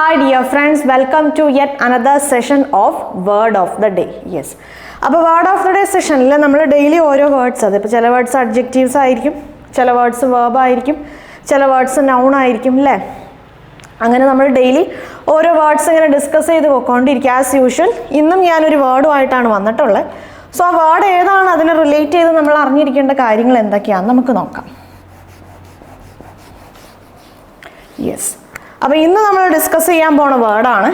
Hi dear friends, welcome to yet another session of Word of the Day. Yes. അപ്പോൾ word of the day സെഷനിൽ നമ്മൾ daily ഓരോ words അത് ഇപ്പോൾ ചില വേർഡ്സ് അഡ്ജക്റ്റീവ്സ് ആയിരിക്കും, ചില വേർഡ്സ് വേർബ് ആയിരിക്കും, ചില വേർഡ്സ് നൗൺ ആയിരിക്കും അല്ലേ. അങ്ങനെ നമ്മൾ ഡെയിലി ഓരോ വേർഡ്സ് ഇങ്ങനെ ഡിസ്കസ് ചെയ്ത് പോയിക്കൊണ്ടിരിക്കുക ആസ് യൂഷ്വൽ. ഇന്നും ഞാനൊരു വേർഡുമായിട്ടാണ് വന്നിട്ടുള്ളത്. സോ ആ വേർഡ് ഏതാണ്, അതിനെ റിലേറ്റ് ചെയ്ത് നമ്മൾ അറിഞ്ഞിരിക്കേണ്ട കാര്യങ്ങൾ എന്തൊക്കെയാണെന്ന് നമുക്ക് നോക്കാം. യെസ്, അപ്പോൾ ഇന്ന് നമ്മൾ ഡിസ്കസ് ചെയ്യാൻ പോണ വേർഡാണ്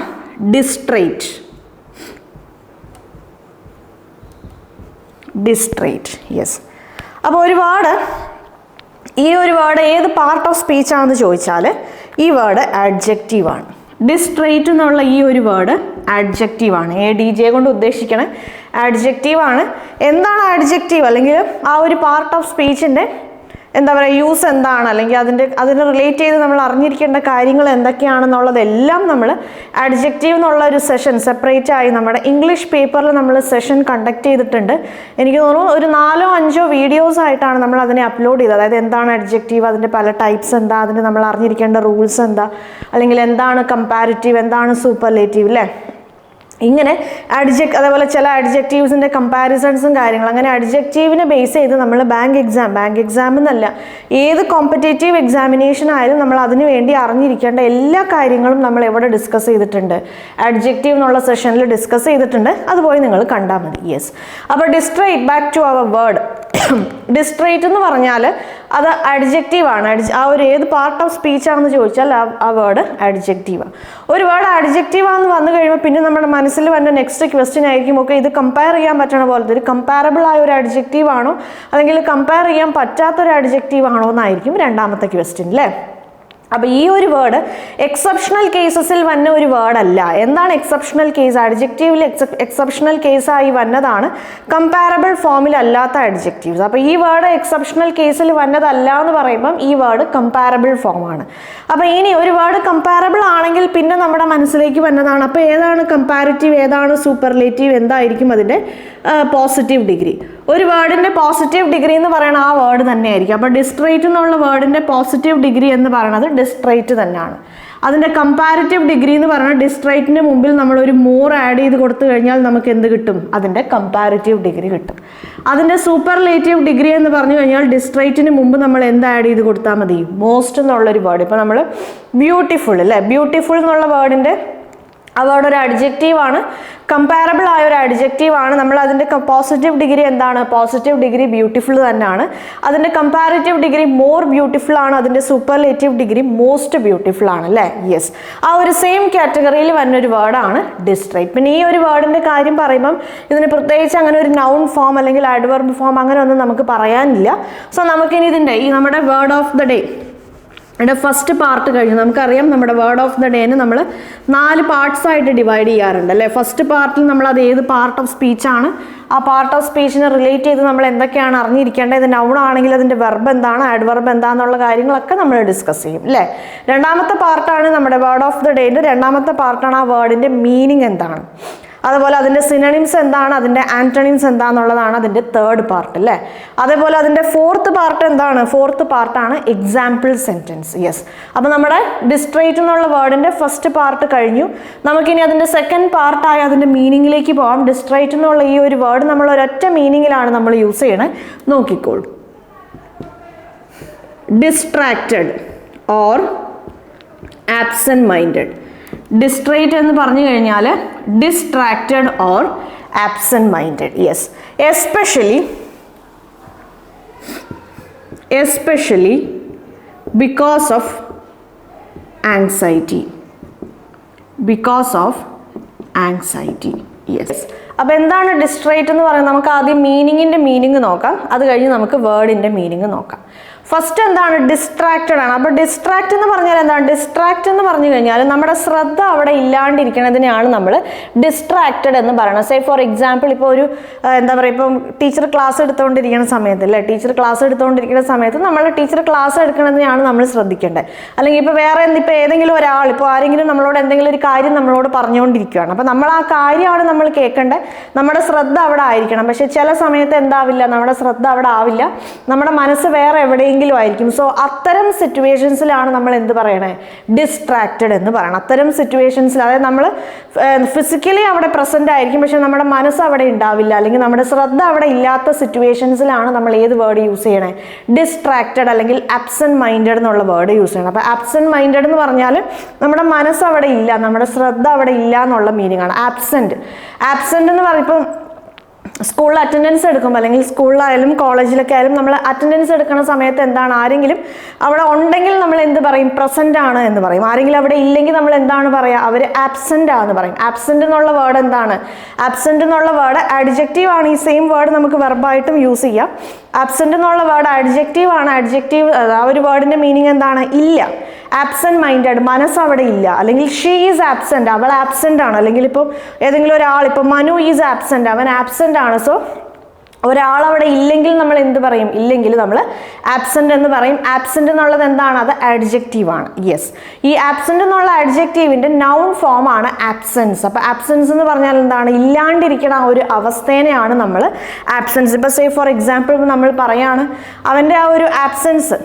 ഡിസ്ട്രേറ്റ്. ഡിസ്ട്രേറ്റ്, യെസ്. അപ്പോൾ ഈ ഒരു വേർഡ് ഏത് പാർട്ട് ഓഫ് സ്പീച്ച് ആണെന്ന് ചോദിച്ചാൽ ഈ വേർഡ് ആഡ്ജക്റ്റീവാണ്. ഡിസ്ട്രേറ്റ് എന്നുള്ള ഈ ഒരു വേർഡ് ആഡ്ജക്റ്റീവാണ്. ADJ കൊണ്ട് ഉദ്ദേശിക്കണേ ആഡ്ജക്റ്റീവാണ്. എന്താണ് ആഡ്ജക്റ്റീവ്, അല്ലെങ്കിൽ ആ ഒരു പാർട്ട് ഓഫ് സ്പീച്ചിൻ്റെ എന്താ പറയുക യൂസ് എന്താണ്, അല്ലെങ്കിൽ അതിനെ റിലേറ്റ് ചെയ്ത് നമ്മൾ അറിഞ്ഞിരിക്കേണ്ട കാര്യങ്ങൾ എന്തൊക്കെയാണെന്നുള്ളതെല്ലാം നമ്മൾ ആഡ്ജക്റ്റീവ് എന്നുള്ള ഒരു സെഷൻ സെപ്പറേറ്റ് ആയി നമ്മുടെ ഇംഗ്ലീഷ് പേപ്പറിൽ നമ്മൾ സെഷൻ കണ്ടക്ട് ചെയ്തിട്ടുണ്ട്. എനിക്ക് തോന്നുന്നു ഒരു 4-5 വീഡിയോസ് ആയിട്ടാണ് നമ്മൾ അതിനെ അപ്ലോഡ് ചെയ്തത്. അതായത് എന്താണ് ആഡ്ജക്റ്റീവ്, അതിൻ്റെ പല ടൈപ്സ് എന്താ, അതിന് നമ്മൾ അറിഞ്ഞിരിക്കേണ്ട റൂൾസ് എന്താ, അല്ലെങ്കിൽ എന്താണ് കമ്പാരിറ്റീവ്, എന്താണ് സൂപ്പർലേറ്റീവ് അല്ലേ. ഇങ്ങനെ അതേപോലെ ചില അഡ്ജക്റ്റീവ്സിൻ്റെ കമ്പാരിസൺസും കാര്യങ്ങളും. അങ്ങനെ അഡ്ജക്റ്റീവിനെ ബേസ് ചെയ്ത് നമ്മൾ ബാങ്ക് എക്സാം എന്നല്ല, ഏത് കോമ്പറ്റേറ്റീവ് എക്സാമിനേഷൻ ആയാലും നമ്മൾ അതിന് വേണ്ടി അറിഞ്ഞിരിക്കേണ്ട എല്ലാ കാര്യങ്ങളും നമ്മൾ എവിടെ ഡിസ്കസ് ചെയ്തിട്ടുണ്ട്, അഡ്ജക്റ്റീവ് എന്നുള്ള സെഷനിൽ ഡിസ്കസ് ചെയ്തിട്ടുണ്ട്. അതുപോലെ നിങ്ങൾ കണ്ടാൽ മതി. യെസ്, അപ്പോൾ ഡിസ്ട്രേറ്റ്, ബാക്ക് ടു അവർ വേർഡ്. ഡിസ്ട്രേറ്റ് എന്ന് പറഞ്ഞാൽ അത് അഡ്ജക്റ്റീവാണ്. ആ ഒരു ഏത് പാർട്ട് ഓഫ് സ്പീച്ച് ആണെന്ന് ചോദിച്ചാൽ ആ വേർഡ് അഡ്ജക്റ്റീവാണ്. ഒരു വേർഡ് അഡ്ജക്റ്റീവാണെന്ന് വന്നു കഴിയുമ്പോൾ പിന്നെ നമ്മുടെ മനസ്സിൽ വന്ന നെക്സ്റ്റ് ക്വസ്റ്റ്യൻ ആയിരിക്കും, ഓക്കെ ഇത് കമ്പയർ ചെയ്യാൻ പറ്റണ പോലത്തെ ഒരു കമ്പാരബിൾ ആയ ഒരു അഡ്ജക്റ്റീവ് ആണോ, അല്ലെങ്കിൽ കമ്പയർ ചെയ്യാൻ പറ്റാത്തൊരു അഡ്ജക്റ്റീവ് ആണോ എന്നായിരിക്കും രണ്ടാമത്തെ ക്വസ്റ്റ്യൻ അല്ലേ. അപ്പോൾ ഈ ഒരു വേർഡ് എക്സെപ്ഷണൽ കേസസിൽ വന്ന ഒരു വേർഡല്ല. എന്താണ് എക്സെപ്ഷണൽ കേസ്? അഡ്ജക്റ്റീവിൽ എക്സെപ്ഷണൽ കേസായി വന്നതാണ് കമ്പാരബിൾ ഫോമിൽ അല്ലാത്ത അഡ്ജക്റ്റീവ്സ്. അപ്പോൾ ഈ വേർഡ് എക്സെപ്ഷണൽ കേസിൽ വന്നതല്ല എന്ന് പറയുമ്പം ഈ വേർഡ് കമ്പാരബിൾ ഫോമാണ്. അപ്പോൾ ഇനി ഒരു വേർഡ് കമ്പാരബിൾ ആണെങ്കിൽ പിന്നെ നമ്മുടെ മനസ്സിലേക്ക് വന്നതാണ്, അപ്പോൾ ഏതാണ് കമ്പാരിറ്റീവ്, ഏതാണ് സൂപ്പർലേറ്റീവ്, എന്തായിരിക്കും അതിൻ്റെ പോസിറ്റീവ് ഡിഗ്രി. ഒരു വേർഡിൻ്റെ പോസിറ്റീവ് ഡിഗ്രി എന്ന് പറയുന്നത് ആ വേർഡ് തന്നെയായിരിക്കും. അപ്പോൾ ഡിസ്ട്രേറ്റ് എന്നുള്ള വേർഡിൻ്റെ പോസിറ്റീവ് ഡിഗ്രി എന്ന് പറയുന്നത് ഡിസ്ട്രേറ്റ് തന്നെയാണ്. അതിൻ്റെ കമ്പാരിറ്റീവ് ഡിഗ്രി എന്ന് പറഞ്ഞാൽ ഡിസ്ട്രേറ്റിന് മുമ്പിൽ നമ്മളൊരു മോർ ആഡ് ചെയ്ത് കൊടുത്തു കഴിഞ്ഞാൽ നമുക്ക് എന്ത് കിട്ടും, അതിൻ്റെ കമ്പാരിറ്റീവ് ഡിഗ്രി കിട്ടും. അതിൻ്റെ സൂപ്പർലേറ്റീവ് ഡിഗ്രി എന്ന് പറഞ്ഞു കഴിഞ്ഞാൽ ഡിസ്ട്രേറ്റിന് മുമ്പ് നമ്മൾ എന്ത് ആഡ് ചെയ്ത് കൊടുത്താൽ മതി, മോസ്റ്റ് എന്നുള്ളൊരു വേർഡ്. ഇപ്പോൾ നമ്മൾ ബ്യൂട്ടിഫുൾ അല്ലേ, ബ്യൂട്ടിഫുൾ എന്നുള്ള വേർഡിൻ്റെ ആ വേർഡ് ഒരു അഡ്ജക്റ്റീവാണ്, കമ്പാരബിൾ ആയ ഒരു അഡ്ജക്റ്റീവാണ്. നമ്മൾ അതിൻ്റെ പോസിറ്റീവ് ഡിഗ്രി എന്താണ്, പോസിറ്റീവ് ഡിഗ്രി ബ്യൂട്ടിഫുൾ തന്നെയാണ്. അതിൻ്റെ കമ്പാരിറ്റീവ് ഡിഗ്രി മോർ ബ്യൂട്ടിഫുൾ ആണ്, അതിൻ്റെ സൂപ്പർലേറ്റീവ് ഡിഗ്രി മോസ്റ്റ് ബ്യൂട്ടിഫുൾ ആണ് അല്ലേ. യെസ്, ആ ഒരു സെയിം കാറ്റഗറിയിൽ വരുന്നൊരു വേർഡാണ് ഡിസ്ട്രേറ്റ്. പിന്നെ ഈ ഒരു വേർഡിൻ്റെ കാര്യം പറയുമ്പം ഇതിന് പ്രത്യേകിച്ച് അങ്ങനെ ഒരു നൗൺ ഫോം അല്ലെങ്കിൽ അഡ്വർബ് ഫോം അങ്ങനെ ഒന്നും നമുക്ക് പറയാനില്ല. സോ നമുക്കിനി ഇതിൻ്റെ ഈ നമ്മുടെ word of the day first part കഴിഞ്ഞു. നമുക്കറിയാം നമ്മുടെ വേർഡ് ഓഫ് ദ ഡേന് നമ്മൾ 4 പാർട്സ് ആയിട്ട് ഡിവൈഡ് ചെയ്യാറുണ്ട് അല്ലേ. ഫസ്റ്റ് പാർട്ടിൽ നമ്മൾ അത് ഏത് പാർട്ട് ഓഫ് സ്പീച്ചാണ്, ആ പാർട്ട് ഓഫ് സ്പീച്ചിനെ റിലേറ്റ് ചെയ്ത് നമ്മൾ എന്തൊക്കെയാണ് അറിഞ്ഞിരിക്കേണ്ടത്, ഇത് നൗൺ ആണെങ്കിൽ അതിൻ്റെ വെർബ് എന്താണ്, ആഡ്വർബ് എന്താണെന്നുള്ള കാര്യങ്ങളൊക്കെ നമ്മൾ ഡിസ്കസ് ചെയ്യും അല്ലേ. രണ്ടാമത്തെ പാർട്ടാണ് നമ്മുടെ വേർഡ് ഓഫ് ദ ഡേൻ്റെ രണ്ടാമത്തെ പാർട്ടാണ് ആ വേർഡിൻ്റെ മീനിങ് എന്താണ്, അതുപോലെ അതിൻ്റെ സിനണിംസ് എന്താണ്, അതിൻ്റെ ആൻറ്റണിംസ് എന്താണെന്നുള്ളതാണ് അതിൻ്റെ തേർഡ് പാർട്ട് അല്ലേ. അതേപോലെ അതിൻ്റെ ഫോർത്ത് പാർട്ട് എന്താണ്, ഫോർത്ത് പാർട്ടാണ് എക്സാമ്പിൾ സെൻറ്റൻസ്. യെസ്, അപ്പോൾ നമ്മുടെ ഡിസ്ട്രേറ്റ് എന്നുള്ള വേർഡിൻ്റെ ഫസ്റ്റ് പാർട്ട് കഴിഞ്ഞു. നമുക്കിനി അതിൻ്റെ സെക്കൻഡ് പാർട്ടായി അതിൻ്റെ മീനിങ്ങിലേക്ക് പോകാം. ഡിസ്ട്രേറ്റ് എന്നുള്ള ഈ ഒരു വേർഡ് നമ്മൾ ഒരൊറ്റ മീനിങ്ങിലാണ് നമ്മൾ യൂസ് ചെയ്യണേ. നോക്കിക്കോളൂ, ഡിസ്ട്രാക്റ്റഡ് ഓർ ആബ്സെൻറ്റ് മൈൻഡഡ്. ഡിസ്ട്രേറ്റ് എന്ന് പറഞ്ഞു കഴിഞ്ഞാൽ distracted or absent minded. Yes, especially because of anxiety. Yes, അപ്പോൾ എന്താണ് ഡിസ്ട്രേറ്റ് എന്ന് പറയുന്നത്? നമുക്ക് ആദ്യം മീനിങ്ങിൻ്റെ മീനിങ് നോക്കാം, അത് കഴിഞ്ഞ് നമുക്ക് വേർഡിൻ്റെ മീനിങ് നോക്കാം. ഫസ്റ്റ് എന്താണ്, ഡിസ്ട്രാക്റ്റഡ് ആണ്. അപ്പോൾ ഡിസ്ട്രാക്റ്റ് എന്ന് പറഞ്ഞാൽ എന്താണ്, ഡിസ്ട്രാക്റ്റ് എന്ന് പറഞ്ഞു കഴിഞ്ഞാൽ നമ്മുടെ ശ്രദ്ധ അവിടെ ഇല്ലാണ്ടിരിക്കണതിനെയാണ് നമ്മൾ ഡിസ്ട്രാക്റ്റഡ് എന്ന് പറയുന്നത്. സേ ഫോർ എക്സാമ്പിൾ, ഇപ്പോൾ ഒരു എന്താ പറയുക, ഇപ്പം ടീച്ചർ ക്ലാസ് എടുത്തുകൊണ്ടിരിക്കുന്ന സമയത്ത് അല്ലേ, നമ്മൾ ടീച്ചർ ക്ലാസ് എടുക്കുന്നതിനെയാണ് നമ്മൾ ശ്രദ്ധിക്കേണ്ടത്. അല്ലെങ്കിൽ ഇപ്പോൾ ഇപ്പോൾ ഏതെങ്കിലും ഒരാൾ, ഇപ്പോൾ ആരെങ്കിലും നമ്മളോട് എന്തെങ്കിലും ഒരു കാര്യം നമ്മളോട് പറഞ്ഞുകൊണ്ടിരിക്കുകയാണ്, അപ്പോൾ നമ്മൾ ആ കാര്യമാണ് നമ്മൾ കേൾക്കേണ്ടത്, നമ്മുടെ ശ്രദ്ധ അവിടെ ആയിരിക്കണം. പക്ഷെ ചില സമയത്ത് എന്താവില്ല, നമ്മുടെ ശ്രദ്ധ അവിടെ ആവില്ല, നമ്മുടെ മനസ്സ് വേറെ എവിടെയെങ്കിലും എന്തെങ്കിലും ആയിരിക്കും. സോ അത്തരം സിറ്റുവേഷൻസിലാണ് നമ്മൾ എന്ത് പറയണേ, ഡിസ്ട്രാക്റ്റഡ് എന്ന് പറയണം. അത്തരം സിറ്റുവേഷൻസിൽ, അതായത് നമ്മൾ ഫിസിക്കലി അവിടെ പ്രസന്റ് ആയിരിക്കും, പക്ഷെ നമ്മുടെ മനസ്സ് അവിടെ ഉണ്ടാവില്ല, അല്ലെങ്കിൽ നമ്മുടെ ശ്രദ്ധ അവിടെ ഇല്ലാത്ത സിറ്റുവേഷൻസിലാണ് നമ്മൾ ഏത് വേർഡ് യൂസ് ചെയ്യണേ, ഡിസ്ട്രാക്റ്റഡ് അല്ലെങ്കിൽ ആബ്സെന്റ് മൈൻഡഡ് എന്നുള്ള വേർഡ് യൂസ് ചെയ്യണം. അപ്പോൾ ആബ്സെന്റ് മൈൻഡഡ് എന്ന് പറഞ്ഞാൽ നമ്മുടെ മനസ്സ് അവിടെ ഇല്ല, നമ്മുടെ ശ്രദ്ധ അവിടെ ഇല്ല എന്നുള്ള മീനിങ് ആണ്. ആബ്സെന്റ് എന്ന് പറയുമ്പോൾ സ്കൂളിൽ അറ്റൻഡൻസ് എടുക്കുമ്പോൾ, അല്ലെങ്കിൽ സ്കൂളിലായാലും കോളേജിലൊക്കെ ആയാലും നമ്മൾ അറ്റൻഡൻസ് എടുക്കുന്ന സമയത്ത് എന്താണ്, ആരെങ്കിലും അവിടെ ഉണ്ടെങ്കിൽ നമ്മൾ എന്ത് പറയും, പ്രസന്റ് ആണ് എന്ന് പറയും. ആരെങ്കിലും അവിടെ ഇല്ലെങ്കിൽ നമ്മൾ എന്താണ് പറയുക, അവർ ആബ്സെന്റ് ആണെന്ന് പറയും. ആബ്സെന്റ് എന്നുള്ള വേർഡ് എന്താണ്, ആബ്സെന്റ് എന്നുള്ള വേർഡ് അഡ്ജക്റ്റീവ് ആണ്. ഈ സെയിം വേർഡ് നമുക്ക് വെർബായിട്ടും യൂസ് ചെയ്യാം. ആബ്സെന്റ് എന്നുള്ള വേർഡ് അഡ്ജക്റ്റീവ് ആണ്. അഡ്ജക്റ്റീവ്, ആ ഒരു വേർഡിന്റെ മീനിങ് എന്താണ്, ഇല്ല, ആബ്സെന്റ് മൈൻഡഡ്, മനസ്സ് അവിടെ ഇല്ല. അല്ലെങ്കിൽ ഷീ ഈസ് ആബ്സെന്റ്, അവൾ ആബ്സെന്റ് ആണ്. അല്ലെങ്കിൽ ഇപ്പോൾ ഏതെങ്കിലും ഒരാൾ, ഇപ്പോൾ മനു ഈസ് ആബ്സെന്റ്, അവൻ ആബ്സെന്റ് ആണ്. സോ ഒരാൾ അവിടെ ഇല്ലെങ്കിൽ നമ്മൾ എന്ത് പറയും, ഇല്ലെങ്കിൽ നമ്മൾ ആബ്സെന്റ് എന്ന് പറയും. ആബ്സെന്റ് എന്നുള്ളത് എന്താണ്, അത് അഡ്ജക്റ്റീവ് ആണ്. യെസ്, ഈ ആബ്സെന്റ് എന്നുള്ള അഡ്ജക്റ്റീവിന്റെ നൗൺ ഫോം ആണ് ആബ്സെൻസ്. അപ്പോൾ ആബ്സെൻസ് എന്ന് പറഞ്ഞാൽ എന്താണ്, ഇല്ലാണ്ടിരിക്കുന്ന ആ ഒരു അവസ്ഥേനെയാണ് നമ്മൾ ആബ്സെൻസ്. ഇപ്പോൾ സേ ഫോർ എക്സാമ്പിൾ നമ്മൾ പറയാണ്, അവൻ്റെ ആ ഒരു ആബ്സെൻസ്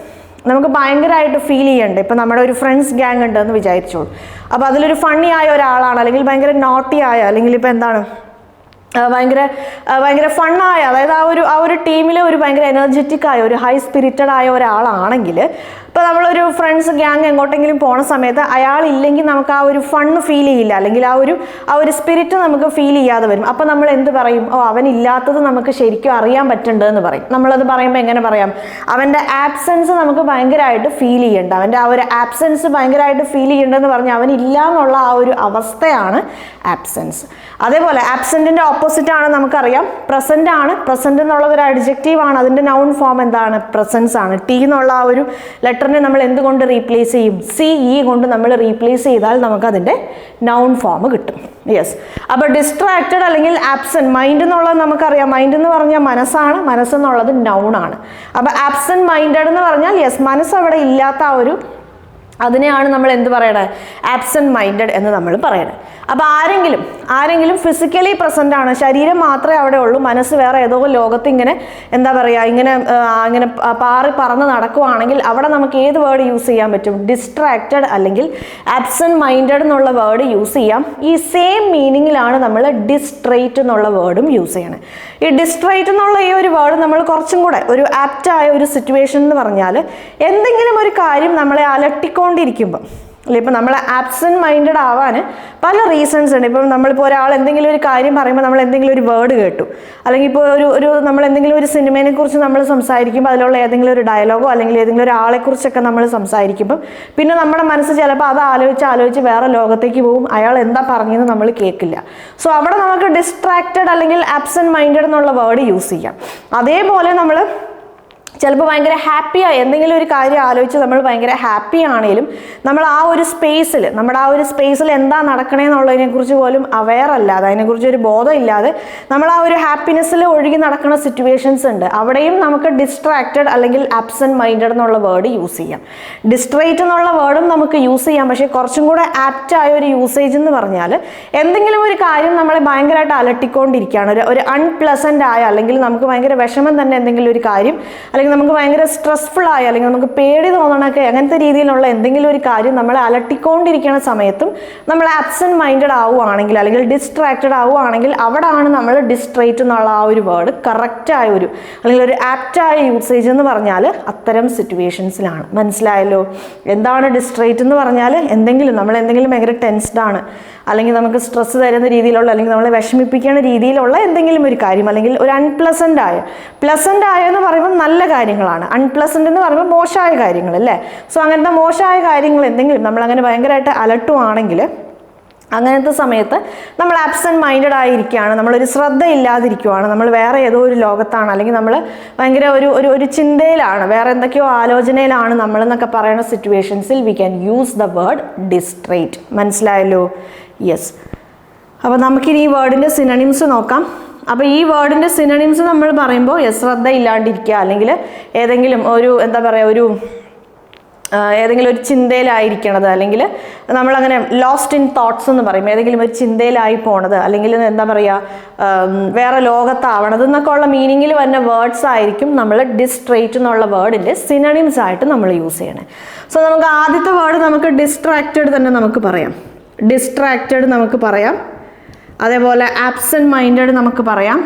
നമുക്ക് ഭയങ്കരമായിട്ട് ഫീൽ ചെയ്യണ്ടേ. ഇപ്പം നമ്മുടെ ഒരു ഫ്രണ്ട്സ് ഗ്യാങ് ഉണ്ട് എന്ന് വിചാരിച്ചോളൂ. അപ്പോൾ അതിലൊരു ഫണ്ണി ആയ ഒരാളാണ്, അല്ലെങ്കിൽ ഭയങ്കര നോട്ടി ആയ, അല്ലെങ്കിൽ ഇപ്പോൾ എന്താണ് ഭയങ്കര ഫണ്ണായ, അതായത് ആ ഒരു ടീമിൽ ഒരു ഭയങ്കര എനർജറ്റിക് ആയ, ഒരു ഹൈ സ്പിരിറ്റഡ് ആയ ഒരാളാണെങ്കിൽ, ഇപ്പോൾ നമ്മളൊരു ഫ്രണ്ട്സ് ഗ്യാങ് എങ്ങോട്ടെങ്കിലും പോണ സമയത്ത് അയാളില്ലെങ്കിൽ നമുക്ക് ആ ഒരു ഫണ്ണ് ഫീൽ ചെയ്യില്ല, അല്ലെങ്കിൽ ആ ഒരു സ്പിരിറ്റ് നമുക്ക് ഫീൽ ചെയ്യാതെ വരും. അപ്പോൾ നമ്മൾ എന്ത് പറയും, ഓ അവനില്ലാത്തത് നമുക്ക് ശരിക്കും അറിയാൻ പറ്റുന്നുണ്ടെന്ന് പറയും. നമ്മളത് പറയുമ്പോൾ എങ്ങനെ പറയാം, അവൻ്റെ ആബ്സെൻസ് നമുക്ക് ഭയങ്കരമായിട്ട് ഫീൽ ചെയ്യേണ്ട, അവൻ്റെ ആ ഒരു ആബ്സെൻസ് ഭയങ്കരമായിട്ട് ഫീൽ ചെയ്യേണ്ടതെന്ന് പറഞ്ഞാൽ അവനില്ല എന്നുള്ള ആ ഒരു അവസ്ഥയാണ് ആബ്സെൻസ്. അതേപോലെ ആബ്സെൻറ്റിൻ്റെ ഓപ്പോസിറ്റ് ആണ് നമുക്കറിയാം, പ്രസന്റ് ആണ്. പ്രസന്റ് എന്നുള്ളത് ഒരു അഡ്ജക്റ്റീവ് ആണ്. അതിൻ്റെ നൗൺ ഫോം എന്താണ്, പ്രസൻസ് ആണ്. ടി എന്നുള്ള ആ ഒരു ലെറ്ററിനെ നമ്മൾ എന്തുകൊണ്ട് റീപ്ലേസ് ചെയ്യും, CE കൊണ്ട് നമ്മൾ റീപ്ലേസ് ചെയ്താൽ നമുക്കതിൻ്റെ നൗൺ ഫോം കിട്ടും. യെസ്, അപ്പോൾ ഡിസ്ട്രാക്റ്റഡ് അല്ലെങ്കിൽ ആബ്സെന്റ്, മൈൻഡ് എന്നുള്ളത് നമുക്കറിയാം, മൈൻഡ് എന്ന് പറഞ്ഞാൽ മനസ്സാണ്, മനസ്സെന്നുള്ളത് നൗൺ ആണ്. അപ്പോൾ ആബ്സെന്റ് മൈൻഡഡ് എന്ന് പറഞ്ഞാൽ യെസ്, മനസ്സ് അവിടെ ഇല്ലാത്ത ആ ഒരു, അതിനെയാണ് നമ്മൾ എന്ത് പറയണേ, ആബ്സെന്റ് മൈൻഡഡ് എന്ന് നമ്മൾ പറയണേ. അപ്പോൾ ആരെങ്കിലും ഫിസിക്കലി പ്രസന്റ് ആണ്, ശരീരം മാത്രമേ അവിടെ ഉള്ളൂ, മനസ്സ് വേറെ ഏതോ ലോകത്ത് ഇങ്ങനെ എന്താ പറയുക, ഇങ്ങനെ പാറി പറന്ന് നടക്കുവാണെങ്കിൽ അവിടെ നമുക്ക് ഏത് വേർഡ് യൂസ് ചെയ്യാൻ പറ്റും, ഡിസ്ട്രാക്റ്റഡ് അല്ലെങ്കിൽ ആബ്സെന്റ് മൈൻഡഡ് എന്നുള്ള വേർഡ് യൂസ് ചെയ്യാം. ഈ സെയിം മീനിങ്ങിലാണ് നമ്മൾ ഡിസ്ട്രേറ്റ് എന്നുള്ള വേർഡും യൂസ് ചെയ്യണേ. ഈ ഡിസ്ട്രേറ്റ് എന്നുള്ള ഈ ഒരു വേർഡ് നമ്മൾ കുറച്ചും കൂടെ ഒരു ആപ്റ്റായ ഒരു സിറ്റുവേഷൻ എന്ന് പറഞ്ഞാൽ, എന്തെങ്കിലും ഒരു കാര്യം നമ്മളെ അലട്ടിക്കൊണ്ടിരിക്കുമ്പോൾ, അല്ലെ, ഇപ്പം നമ്മൾ ആബ്സെന്റ് മൈൻഡഡ് ആവാൻ പല റീസൺസ് ഉണ്ട്. ഇപ്പം നമ്മളിപ്പോൾ ഒരാൾ എന്തെങ്കിലും ഒരു കാര്യം പറയുമ്പോൾ നമ്മൾ എന്തെങ്കിലും ഒരു വേർഡ് കേട്ടു, അല്ലെങ്കിൽ ഇപ്പോൾ നമ്മൾ എന്തെങ്കിലും ഒരു സിനിമയെ കുറിച്ച് നമ്മൾ സംസാരിക്കുമ്പോൾ അതിലുള്ള ഏതെങ്കിലും ഒരു ഡയലോഗോ അല്ലെങ്കിൽ ഏതെങ്കിലും ഒരാളെക്കുറിച്ചൊക്കെ നമ്മൾ സംസാരിക്കുമ്പോൾ പിന്നെ നമ്മുടെ മനസ്സ് ചിലപ്പോൾ അത് ആലോചിച്ച് വേറെ ലോകത്തേക്ക് പോകും, അയാൾ എന്താ പറഞ്ഞതെന്ന് നമ്മൾ കേൾക്കില്ല. സോ അവിടെ നമുക്ക് ഡിസ്ട്രാക്റ്റഡ് അല്ലെങ്കിൽ ആബ്സെന്റ് മൈൻഡഡ് എന്നുള്ള വേർഡ് യൂസ് ചെയ്യാം. അതേപോലെ നമ്മൾ ചിലപ്പോൾ ഭയങ്കര ഹാപ്പിയായി എന്തെങ്കിലും ഒരു കാര്യം ആലോചിച്ച് നമ്മൾ ഭയങ്കര ഹാപ്പി ആണെങ്കിലും നമ്മൾ ആ ഒരു സ്പേസിൽ എന്താ നടക്കണേന്നുള്ളതിനെക്കുറിച്ച് പോലും അവെയർ അല്ലാതെ, അതിനെക്കുറിച്ച് ഒരു ബോധം ഇല്ലാതെ നമ്മൾ ആ ഒരു ഹാപ്പിനെസ്സിൽ ഒഴുകി നടക്കുന്ന സിറ്റുവേഷൻസ് ഉണ്ട്. അവിടെയും നമുക്ക് ഡിസ്ട്രാക്റ്റഡ് അല്ലെങ്കിൽ ആബ്സെന്റ് മൈൻഡഡ് എന്നുള്ള വേർഡ് യൂസ് ചെയ്യാം. ഡിസ്ട്രേറ്റ് എന്നുള്ള വേർഡും നമുക്ക് യൂസ് ചെയ്യാം, പക്ഷേ കുറച്ചും കൂടെ ആപ്റ്റായ ഒരു യൂസേജ് എന്ന് പറഞ്ഞാൽ, എന്തെങ്കിലും ഒരു കാര്യം നമ്മളെ ഭയങ്കരമായിട്ട് അലട്ടിക്കൊണ്ടിരിക്കുകയാണ്, ഒരു അൺപ്ലസന്റ് ആയ, അല്ലെങ്കിൽ നമുക്ക് ഭയങ്കര വിഷമം തന്നെ എന്തെങ്കിലും ഒരു കാര്യം, അല്ലെങ്കിൽ നമുക്ക് ഭയങ്കര സ്ട്രെസ്ഫുൾ ആയ, അല്ലെങ്കിൽ നമുക്ക് പേടി തോന്നണൊക്കെ, അങ്ങനത്തെ രീതിയിലുള്ള എന്തെങ്കിലും ഒരു കാര്യം നമ്മളെ അലട്ടിക്കൊണ്ടിരിക്കുന്ന സമയത്തും നമ്മൾ ആബ്സെന്റ് മൈൻഡഡ് ആവുകയാണെങ്കിൽ അല്ലെങ്കിൽ ഡിസ്ട്രാക്റ്റഡ് ആവുകയാണെങ്കിൽ അവിടെയാണ് നമ്മൾ ഡിസ്ട്രേറ്റ് എന്നുള്ള ആ ഒരു വേർഡ് കറക്റ്റായ അല്ലെങ്കിൽ ഒരു ആപ്റ്റായ യൂസേജ് എന്ന് പറഞ്ഞാൽ അത്തരം സിറ്റുവേഷൻസിലാണ്. മനസ്സിലായല്ലോ? എന്താണ് ഡിസ്ട്രേറ്റ് എന്ന് പറഞ്ഞാൽ, നമ്മൾ എന്തെങ്കിലും ഭയങ്കര ടെൻസ്ഡ് ആണ്, അല്ലെങ്കിൽ നമുക്ക് സ്ട്രെസ് തരുന്ന രീതിയിലുള്ള, അല്ലെങ്കിൽ നമ്മളെ വിഷമിപ്പിക്കുന്ന രീതിയിലുള്ള എന്തെങ്കിലും ഒരു കാര്യം, അല്ലെങ്കിൽ ഒരു അൺപ്ലസന്റ് ആയ എന്ന് പറയുമ്പോൾ നല്ല കാര്യങ്ങളാണ്, അൺപ്ലസന്റ് എന്ന് പറയുമ്പോൾ മോശമായ കാര്യങ്ങൾ അല്ലേ. സോ അങ്ങനത്തെ മോശമായ കാര്യങ്ങൾ എന്തെങ്കിലും നമ്മളങ്ങനെ ഭയങ്കരമായിട്ട് അലട്ടുവാണെങ്കിൽ അങ്ങനത്തെ സമയത്ത് നമ്മൾ ആബ്സെന്റ് മൈൻഡഡ് ആയിരിക്കുകയാണ്, നമ്മളൊരു ശ്രദ്ധ ഇല്ലാതിരിക്കുകയാണ്, നമ്മൾ വേറെ ഏതോ ഒരു ലോകത്താണ്, അല്ലെങ്കിൽ നമ്മൾ ഭയങ്കര ഒരു ചിന്തയിലാണ്, വേറെ എന്തൊക്കെയോ ആലോചനയിലാണ് നമ്മളെന്നൊക്കെ പറയുന്ന സിറ്റുവേഷൻസിൽ we can use the word distrait. മനസ്സിലായല്ലോ? യെസ്. അപ്പോൾ നമുക്കിനി ഈ വേർഡിൻ്റെ സിനണിംസ് നോക്കാം. അപ്പോൾ ഈ വേർഡിൻ്റെ സിനണിംസ് നമ്മൾ പറയുമ്പോൾ ശ്രദ്ധ ഇല്ലാണ്ടിരിക്കുക, അല്ലെങ്കിൽ ഏതെങ്കിലും ഒരു എന്താ പറയുക, ഏതെങ്കിലും ഒരു ചിന്തയിലായിരിക്കണത്, അല്ലെങ്കിൽ നമ്മളങ്ങനെ ലോസ്റ്റ് ഇൻ തോട്ട്സ് എന്ന് പറയും, ഏതെങ്കിലും ഒരു ചിന്തയിലായി പോണത്, അല്ലെങ്കിൽ എന്താ പറയുക വേറെ ലോകത്താവണത് എന്നൊക്കെ ഉള്ള മീനിങ്ങിൽ വരുന്ന വേർഡ്സ് ആയിരിക്കും നമ്മൾ ഡിസ്ട്രേറ്റ് എന്നുള്ള വേർഡിൻ്റെ സിനണിംസ് ആയിട്ട് നമ്മൾ യൂസ് ചെയ്യണേ. സോ നമുക്ക് ആദ്യത്തെ വേർഡ് നമുക്ക് ഡിസ്ട്രാക്റ്റഡ് തന്നെ നമുക്ക് പറയാം. ഡിസ്ട്രാക്റ്റഡ് നമുക്ക് പറയാം. അതേപോലെ ആബ്സെൻറ്റ് മൈൻഡഡ് നമുക്ക് പറയാം.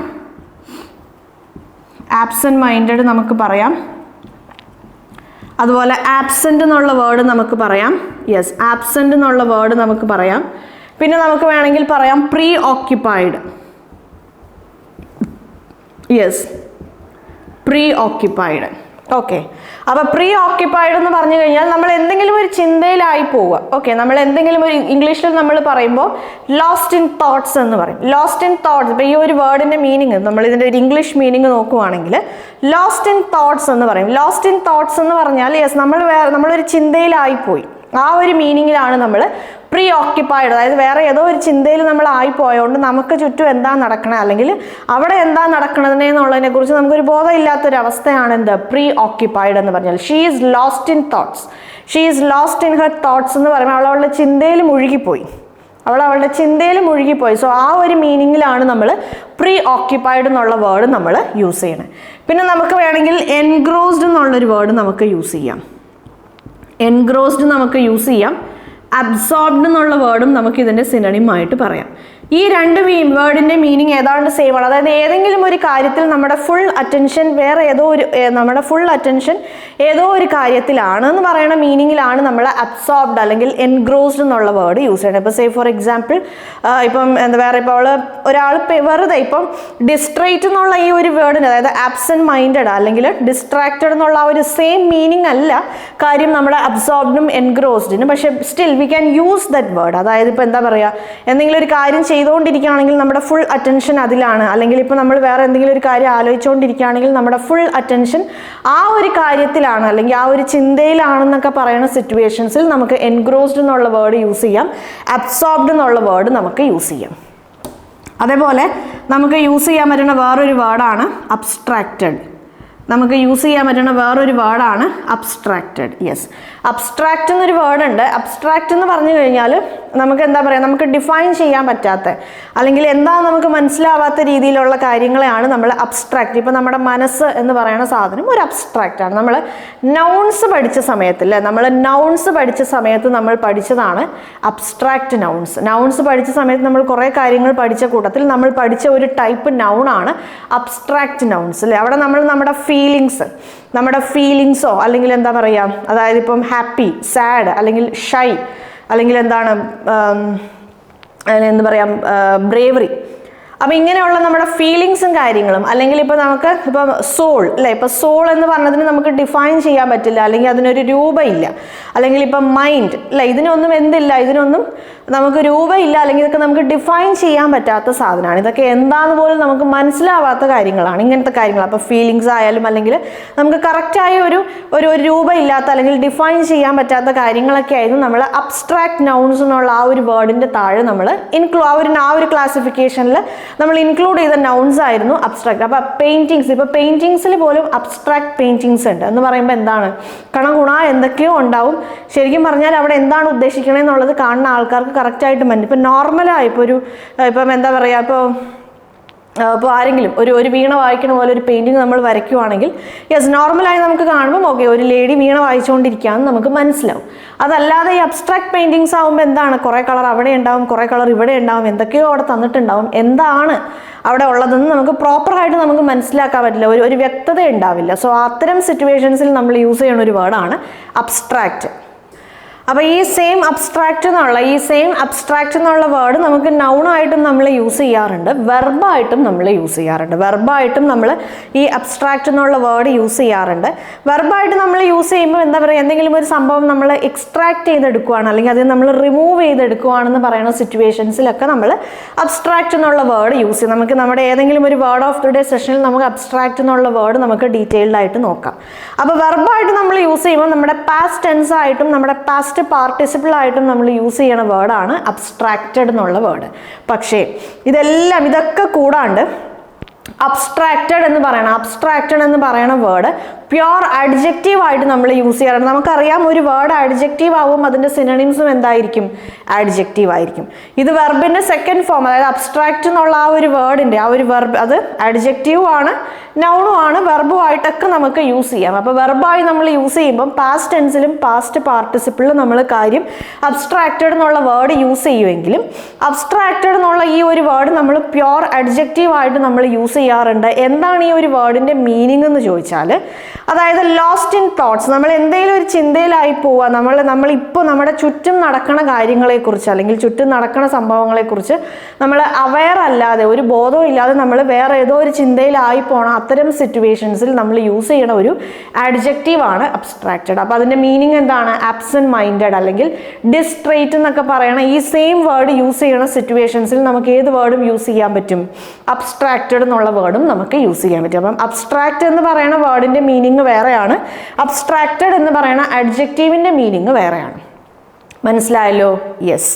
ആബ്സെൻറ്റ് മൈൻഡഡ് നമുക്ക് പറയാം. അതുപോലെ ആബ്സെൻ്റ് എന്നുള്ള വേർഡ് നമുക്ക് പറയാം. യെസ്, ആബ്സെൻ്റ് എന്നുള്ള വേർഡ് നമുക്ക് പറയാം. പിന്നെ നമുക്ക് വേണമെങ്കിൽ പറയാം pre occupied. Yes, pre occupied. Okay, അപ്പോൾ പ്രീ ഓക്യുപ്പൈഡ് എന്ന് പറഞ്ഞു കഴിഞ്ഞാൽ നമ്മൾ എന്തെങ്കിലും ഒരു ചിന്തയിലായി പോവുക. ഓക്കെ, നമ്മൾ എന്തെങ്കിലും ഒരു ഇംഗ്ലീഷിൽ നമ്മൾ പറയുമ്പോൾ ലോസ്റ്റ് ഇൻ തോട്ട്സ് എന്ന് പറയും. ലോസ്റ്റ് ഇൻ തോട്ട്സ്, ഇപ്പോൾ ഈ ഒരു വേർഡിൻ്റെ മീനിങ് നമ്മൾ ഇതിൻ്റെ ഒരു ഇംഗ്ലീഷ് മീനിങ് നോക്കുവാണെങ്കിൽ ലോസ്റ്റ് ഇൻ തോട്ട്സ് എന്ന് പറയും. ലോസ്റ്റ് ഇൻ തോട്ട്സ് എന്ന് പറഞ്ഞാൽ യെസ്, നമ്മളൊരു ചിന്തയിലായിപ്പോയി, ആ ഒരു മീനിങ്ങിലാണ് നമ്മൾ പ്രീ ഓക്യുപ്പൈഡ്, അതായത് വേറെ ഏതോ ഒരു ചിന്തയിൽ നമ്മൾ ആയിപ്പോയതുകൊണ്ട് നമുക്ക് ചുറ്റും എന്താ നടക്കണത്, അല്ലെങ്കിൽ അവിടെ എന്താ നടക്കണതിനെ എന്നുള്ളതിനെ കുറിച്ച് നമുക്കൊരു ബോധമില്ലാത്തൊരവസ്ഥയാണ് എന്ത് പ്രീ ഓക്യുപ്പൈഡ് എന്ന് പറഞ്ഞാൽ. She is lost in thoughts. She is lost in her thoughts എന്ന് പറയുമ്പോൾ അവളുടെ ചിന്തയിൽ മുഴുകിപ്പോയി, അവളുടെ ചിന്തയിൽ മുഴുകിപ്പോയി. സോ ആ ഒരു മീനിങ്ങിലാണ് നമ്മൾ പ്രീ ഓക്യുപ്പൈഡ് എന്നുള്ള വേർഡ് നമ്മൾ യൂസ് ചെയ്യണത്. പിന്നെ നമുക്ക് വേണമെങ്കിൽ എൻഗ്രോസ്ഡ് എന്നുള്ളൊരു വേർഡ് നമുക്ക് യൂസ് ചെയ്യാം. എൻഗ്രോസ്ഡ് നമുക്ക് യൂസ് ചെയ്യാം. അബ്സോർബ്ഡ് എന്നുള്ള വേർഡും നമുക്ക് ഇതിൻ്റെ സിനണിം ആയിട്ട് പറയാം. ഈ രണ്ട് വേർഡിൻ്റെ മീനിങ് ഏതാണ്ട് സെയിം ആണ്. അതായത് ഏതെങ്കിലും ഒരു കാര്യത്തിൽ നമ്മുടെ ഫുൾ അറ്റൻഷൻ നമ്മുടെ ഫുൾ അറ്റൻഷൻ ഏതോ ഒരു കാര്യത്തിലാണ് എന്ന് പറയുന്ന മീനിങ്ങിലാണ് നമ്മൾ അബ്സോർബ്ഡ് അല്ലെങ്കിൽ എൻഗ്രോസ്ഡ് എന്നുള്ള വേർഡ് യൂസ് ചെയ്യണം. ഇപ്പോൾ സേ ഫോർ എക്സാമ്പിൾ ഇപ്പം ഇപ്പോൾ ഒരാൾ വെറുതെ ഇപ്പം ഡിസ്ട്രേറ്റ് എന്നുള്ള ഈ ഒരു വേർഡിന്, അതായത് ആബ്സെൻറ്റ് മൈൻഡഡ് അല്ലെങ്കിൽ ഡിസ്ട്രാക്റ്റഡ് എന്നുള്ള ആ ഒരു സെയിം മീനിങ് അല്ല കാര്യം നമ്മുടെ അബ്സോർബ്ഡും എൻഗ്രോസ്ഡിനും, പക്ഷേ still we can use that word. അതായത് ഇപ്പോൾ എന്താ പറയുക, എന്തെങ്കിലും ഒരു കാര്യം ചെയ്തുകൊണ്ടിരിക്കുകയാണെങ്കിൽ നമ്മുടെ ഫുൾ അറ്റൻഷൻ അതിലാണ്, അല്ലെങ്കിൽ ഇപ്പോൾ നമ്മൾ വേറെ എന്തെങ്കിലും ഒരു കാര്യം ആലോചിച്ചുകൊണ്ടിരിക്കുകയാണെങ്കിൽ നമ്മുടെ ഫുൾ അറ്റൻഷൻ ആ ഒരു കാര്യത്തിലാണ് അല്ലെങ്കിൽ ആ ഒരു ചിന്തയിലാണെന്നൊക്കെ പറയുന്ന സിറ്റുവേഷൻസിൽ നമുക്ക് എൻഗ്രോസ്ഡ് എന്നുള്ള വേർഡ് യൂസ് ചെയ്യാം. അബ്സോർബ്ഡ് എന്നുള്ള വേർഡ് നമുക്ക് യൂസ് ചെയ്യാം. അതേപോലെ നമുക്ക് യൂസ് ചെയ്യാൻ പറ്റുന്ന വേറൊരു വേർഡാണ് അബ്സ്ട്രാക്റ്റഡ്. നമുക്ക് യൂസ് ചെയ്യാൻ പറ്റുന്ന വേറൊരു വേർഡാണ് അബ്സ്ട്രാക്റ്റഡ്. യെസ്, അബ്സ്ട്രാക്റ്റ് എന്നൊരു വേർഡ് ഉണ്ട്. അബ്സ്ട്രാക്റ്റ് എന്ന് പറഞ്ഞു കഴിഞ്ഞാൽ നമുക്ക് എന്താ പറയുക, നമുക്ക് ഡിഫൈൻ ചെയ്യാൻ പറ്റാത്ത അല്ലെങ്കിൽ എന്താ നമുക്ക് മനസ്സിലാവാത്ത രീതിയിലുള്ള കാര്യങ്ങളെയാണ് നമ്മൾ അബ്സ്ട്രാക്റ്റ്. ഇപ്പോൾ നമ്മുടെ മനസ്സ് എന്ന് പറയുന്ന സാധനം ഒരു അബ്സ്ട്രാക്റ്റാണ്. നമ്മൾ നൗൺസ് പഠിച്ച സമയത്തില്ലേ, നമ്മൾ പഠിച്ചതാണ് അബ്സ്ട്രാക്റ്റ് നൗൺസ്. നൗൺസ് പഠിച്ച സമയത്ത് നമ്മൾ കുറേ കാര്യങ്ങൾ പഠിച്ച കൂട്ടത്തിൽ നമ്മൾ പഠിച്ച ഒരു ടൈപ്പ് നൗണാണ് അബ്സ്ട്രാക്റ്റ് നൗൺസ് അല്ലേ. അവിടെ നമ്മൾ നമ്മുടെ ഫീലിങ്സോ അല്ലെങ്കിൽ എന്താ പറയുക, അതായത് ഇപ്പം ഹാപ്പി, സാഡ് അല്ലെങ്കിൽ ഷൈ അല്ലെങ്കിൽ എന്താണ് എന്താ പറയുക ബ്രേവറി, അപ്പം ഇങ്ങനെയുള്ള നമ്മുടെ ഫീലിങ്സും കാര്യങ്ങളും, അല്ലെങ്കിൽ ഇപ്പോൾ നമുക്ക് ഇപ്പം സോൾ അല്ലേ, ഇപ്പോൾ സോൾ എന്ന് പറഞ്ഞതിന് നമുക്ക് ഡിഫൈൻ ചെയ്യാൻ പറ്റില്ല, അല്ലെങ്കിൽ അതിനൊരു രൂപമില്ല. അല്ലെങ്കിൽ ഇപ്പം മൈൻഡ് അല്ലേ, ഇതിനൊന്നും ഇതിനൊന്നും നമുക്ക് രൂപമില്ല, അല്ലെങ്കിൽ ഇതൊക്കെ നമുക്ക് ഡിഫൈൻ ചെയ്യാൻ പറ്റാത്ത സാധനമാണ്. ഇതൊക്കെ എന്താണെന്ന് പോലും നമുക്ക് മനസ്സിലാവാത്ത കാര്യങ്ങളാണ് ഇങ്ങനത്തെ കാര്യങ്ങൾ. അപ്പോൾ ഫീലിങ്സ് ആയാലും അല്ലെങ്കിൽ നമുക്ക് കറക്റ്റായ ഒരു രൂപമില്ലാത്ത അല്ലെങ്കിൽ ഡിഫൈൻ ചെയ്യാൻ പറ്റാത്ത കാര്യങ്ങളൊക്കെ ആയിരുന്നു നമ്മൾ അബ്സ്ട്രാക്ട് നൗൺസ് എന്നുള്ള ആ ഒരു വേർഡിൻ്റെ താഴെ നമ്മൾ ആ ഒരു ക്ലാസിഫിക്കേഷനിൽ നമ്മൾ ഇൻക്ലൂഡ് ചെയ്ത നൗൺസ് ആയിരുന്നു അബ്സ്ട്രാക്ട്. അപ്പോൾ പെയിൻറ്റിങ്സിൽ പോലും അബ്സ്ട്രാക്ട് പെയിൻറ്റിങ്സ് ഉണ്ട് എന്ന് പറയുമ്പോൾ എന്താണ്, കണഗുണ എന്തൊക്കെയോ ഉണ്ടാവും. ശരിക്കും പറഞ്ഞാൽ അവിടെ എന്താണ് ഉദ്ദേശിക്കണമെന്നുള്ളത് കാണുന്ന ആൾക്കാർക്ക് കറക്റ്റായിട്ട് മനസ്സിലാവും. ഇപ്പം നോർമലായി ഇപ്പം എന്താ പറയുക, ഇപ്പോൾ ആരെങ്കിലും ഒരു വീണ വായിക്കണ പോലെ ഒരു പെയിൻറ്റിങ് നമ്മൾ വരയ്ക്കുവാണെങ്കിൽ യെസ്, നോർമലായി നമുക്ക് കാണുമ്പോൾ ഓക്കെ ഒരു ലേഡി വീണ വായിച്ചുകൊണ്ടിരിക്കുകയാണെന്ന് നമുക്ക് മനസ്സിലാവും. അതല്ലാതെ ഈ അബ്സ്ട്രാക്ട് പെയിൻറ്റിങ്സ് ആകുമ്പോൾ എന്താണ്, കുറേ കളർ അവിടെ ഉണ്ടാവും, കുറേ കളർ ഇവിടെ ഉണ്ടാവും, എന്തൊക്കെയോ അവിടെ തന്നിട്ടുണ്ടാവും, എന്താണ് അവിടെ ഉള്ളതെന്ന് നമുക്ക് പ്രോപ്പറായിട്ട് നമുക്ക് മനസ്സിലാക്കാൻ പറ്റില്ല, ഒരു വ്യക്തത ഉണ്ടാവില്ല. സോ അത്തരം സിറ്റുവേഷൻസിൽ നമ്മൾ യൂസ് ചെയ്യുന്ന ഒരു വേർഡാണ് അബ്സ്ട്രാക്റ്റ്. അപ്പോൾ ഈ സെയിം അബ്സ്ട്രാക്റ്റ് എന്നുള്ള വേർഡ് നമുക്ക് നൗണായിട്ടും നമ്മൾ യൂസ് ചെയ്യാറുണ്ട്, വെർബായിട്ടും നമ്മൾ യൂസ് ചെയ്യാറുണ്ട്. വെർബായിട്ടും നമ്മൾ ഈ അബ്സ്ട്രാക്റ്റ് എന്നുള്ള വേർഡ് യൂസ് ചെയ്യാറുണ്ട്. വെർബായിട്ട് നമ്മൾ യൂസ് ചെയ്യുമ്പോൾ എന്താ പറയുക, എന്തെങ്കിലും ഒരു സംഭവം നമ്മൾ എക്സ്ട്രാക്ട് ചെയ്തെടുക്കുകയാണ് അല്ലെങ്കിൽ അത് നമ്മൾ റിമൂവ് ചെയ്തെടുക്കുകയാണെന്ന് പറയുന്ന സിറ്റുവേഷൻസിലൊക്കെ നമ്മൾ അബ്സ്ട്രാക്റ്റ് എന്നുള്ള വേർഡ് യൂസ് ചെയ്യും. നമുക്ക് നമ്മുടെ ഏതെങ്കിലും ഒരു വേർഡ് ഓഫ് ദി ഡേ സെഷനിൽ നമുക്ക് അബ്സ്ട്രാക്റ്റ് എന്നുള്ള വേർഡ് നമുക്ക് ഡീറ്റെയിൽഡ് ആയിട്ട് നോക്കാം. അപ്പോൾ വെർബായിട്ട് നമ്മൾ യൂസ് ചെയ്യുമ്പോൾ നമ്മുടെ പാസ്റ്റ് ടെൻസ് ആയിട്ടും നമ്മുടെ പാസ്റ്റ് പാർട്ടിസിപ്പിൾ ആയിട്ടും നമ്മൾ യൂസ് ചെയ്യണ വേർഡാണ് അബ്സ്ട്രാക്റ്റഡ് എന്നുള്ള വേർഡ്. പക്ഷേ ഇതൊക്കെ കൂടാണ്ട് അബ്സ്ട്രാക്റ്റഡ് എന്ന് പറയണ വേർഡ് പ്യുവർ അഡ്ജക്റ്റീവ് ആയിട്ട് നമ്മൾ യൂസ് ചെയ്യാറുണ്ട്. നമുക്കറിയാം ഒരു വേർഡ് അഡ്ജക്റ്റീവ് ആവും അതിൻ്റെ സിനണിംസും എന്തായിരിക്കും, അഡ്ജക്റ്റീവ് ആയിരിക്കും. ഇത് വെർബിൻ്റെ സെക്കൻഡ് ഫോം, അതായത് അബ്സ്ട്രാക്റ്റ് എന്നുള്ള ആ ഒരു വേർഡിൻ്റെ ആ ഒരു വെർബ് അത് അഡ്ജക്റ്റീവും ആണ് നൗണും ആണ് വെർബുമായിട്ടൊക്കെ നമുക്ക് യൂസ് ചെയ്യാം. അപ്പോൾ വെർബായി നമ്മൾ യൂസ് ചെയ്യുമ്പം പാസ്റ്റ് ടെൻസിലും പാസ്റ്റ് പാർട്ടിസിപ്പിളിലും നമ്മൾ കാര്യം അബ്സ്ട്രാക്റ്റഡ് എന്നുള്ള വേർഡ് യൂസ് ചെയ്യുമെങ്കിലും അബ്സ്ട്രാക്റ്റഡ് എന്നുള്ള ഈ ഒരു വേർഡ് നമ്മൾ പ്യുവർ അഡ്ജക്റ്റീവ് ആയിട്ട് നമ്മൾ യൂസ് ചെയ്യാറുണ്ട്. എന്താണ് ഈ ഒരു വേർഡിൻ്റെ മീനിങ് എന്ന് ചോദിച്ചാൽ, അതായത് ലോസ്റ്റ് ഇൻ തോട്ട്സ്, നമ്മൾ എന്തെങ്കിലും ഒരു ചിന്തയിലായി പോവുക, നമ്മളിപ്പോൾ നമ്മുടെ ചുറ്റും നടക്കുന്ന കാര്യങ്ങളെക്കുറിച്ച് അല്ലെങ്കിൽ ചുറ്റും നടക്കുന്ന സംഭവങ്ങളെക്കുറിച്ച് നമ്മൾ അവെയർ അല്ലാതെ ഒരു ബോധവും ഇല്ലാതെ നമ്മൾ വേറെ ഏതോ ഒരു ചിന്തയിലായി പോകണം. അത്തരം സിറ്റുവേഷൻസിൽ നമ്മൾ യൂസ് ചെയ്യണ ഒരു ആഡ്ജക്റ്റീവ് ആണ് അബ്സ്ട്രാക്റ്റഡ്. അപ്പോൾ അതിൻ്റെ മീനിങ് എന്താണ്, ആബ്സെന്റ് മൈൻഡഡ് അല്ലെങ്കിൽ ഡിസ്ട്രേറ്റ് എന്നൊക്കെ പറയണ ഈ സെയിം വേർഡ് യൂസ് ചെയ്യണ സിറ്റുവേഷൻസിൽ നമുക്ക് ഏത് വേർഡും യൂസ് ചെയ്യാൻ പറ്റും, അബ്സ്ട്രാക്റ്റഡ് എന്നുള്ള വേർഡും നമുക്ക് യൂസ് ചെയ്യാൻ പറ്റും. അപ്പം അബ്സ്ട്രാക്റ്റ് എന്ന് പറയുന്ന വേർഡിൻ്റെ മീനിങ് വേറെയാണ്, അബ്സ്ട്രാക്റ്റഡ് എന്ന് പറയുന്ന അഡ്ജക്റ്റീവിൻ്റെ മീനിങ് വേറെയാണ്. മനസ്സിലായല്ലോ? യെസ്.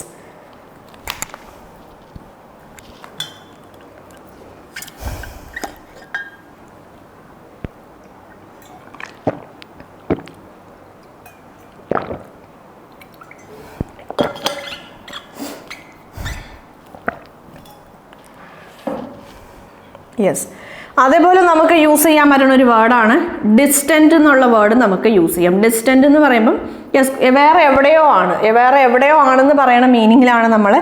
യെസ്. അതേപോലെ നമുക്ക് യൂസ് ചെയ്യാൻ പറ്റുന്ന ഒരു വേർഡാണ് ഡിസ്റ്റൻറ്റ് എന്നുള്ള വേർഡ് നമുക്ക് യൂസ് ചെയ്യാം. ഡിസ്റ്റൻറ്റ് എന്ന് പറയുമ്പം യെസ് വേറെ എവിടെയോ ആണെന്ന് പറയുന്ന മീനിങ്ങിലാണ് നമ്മൾ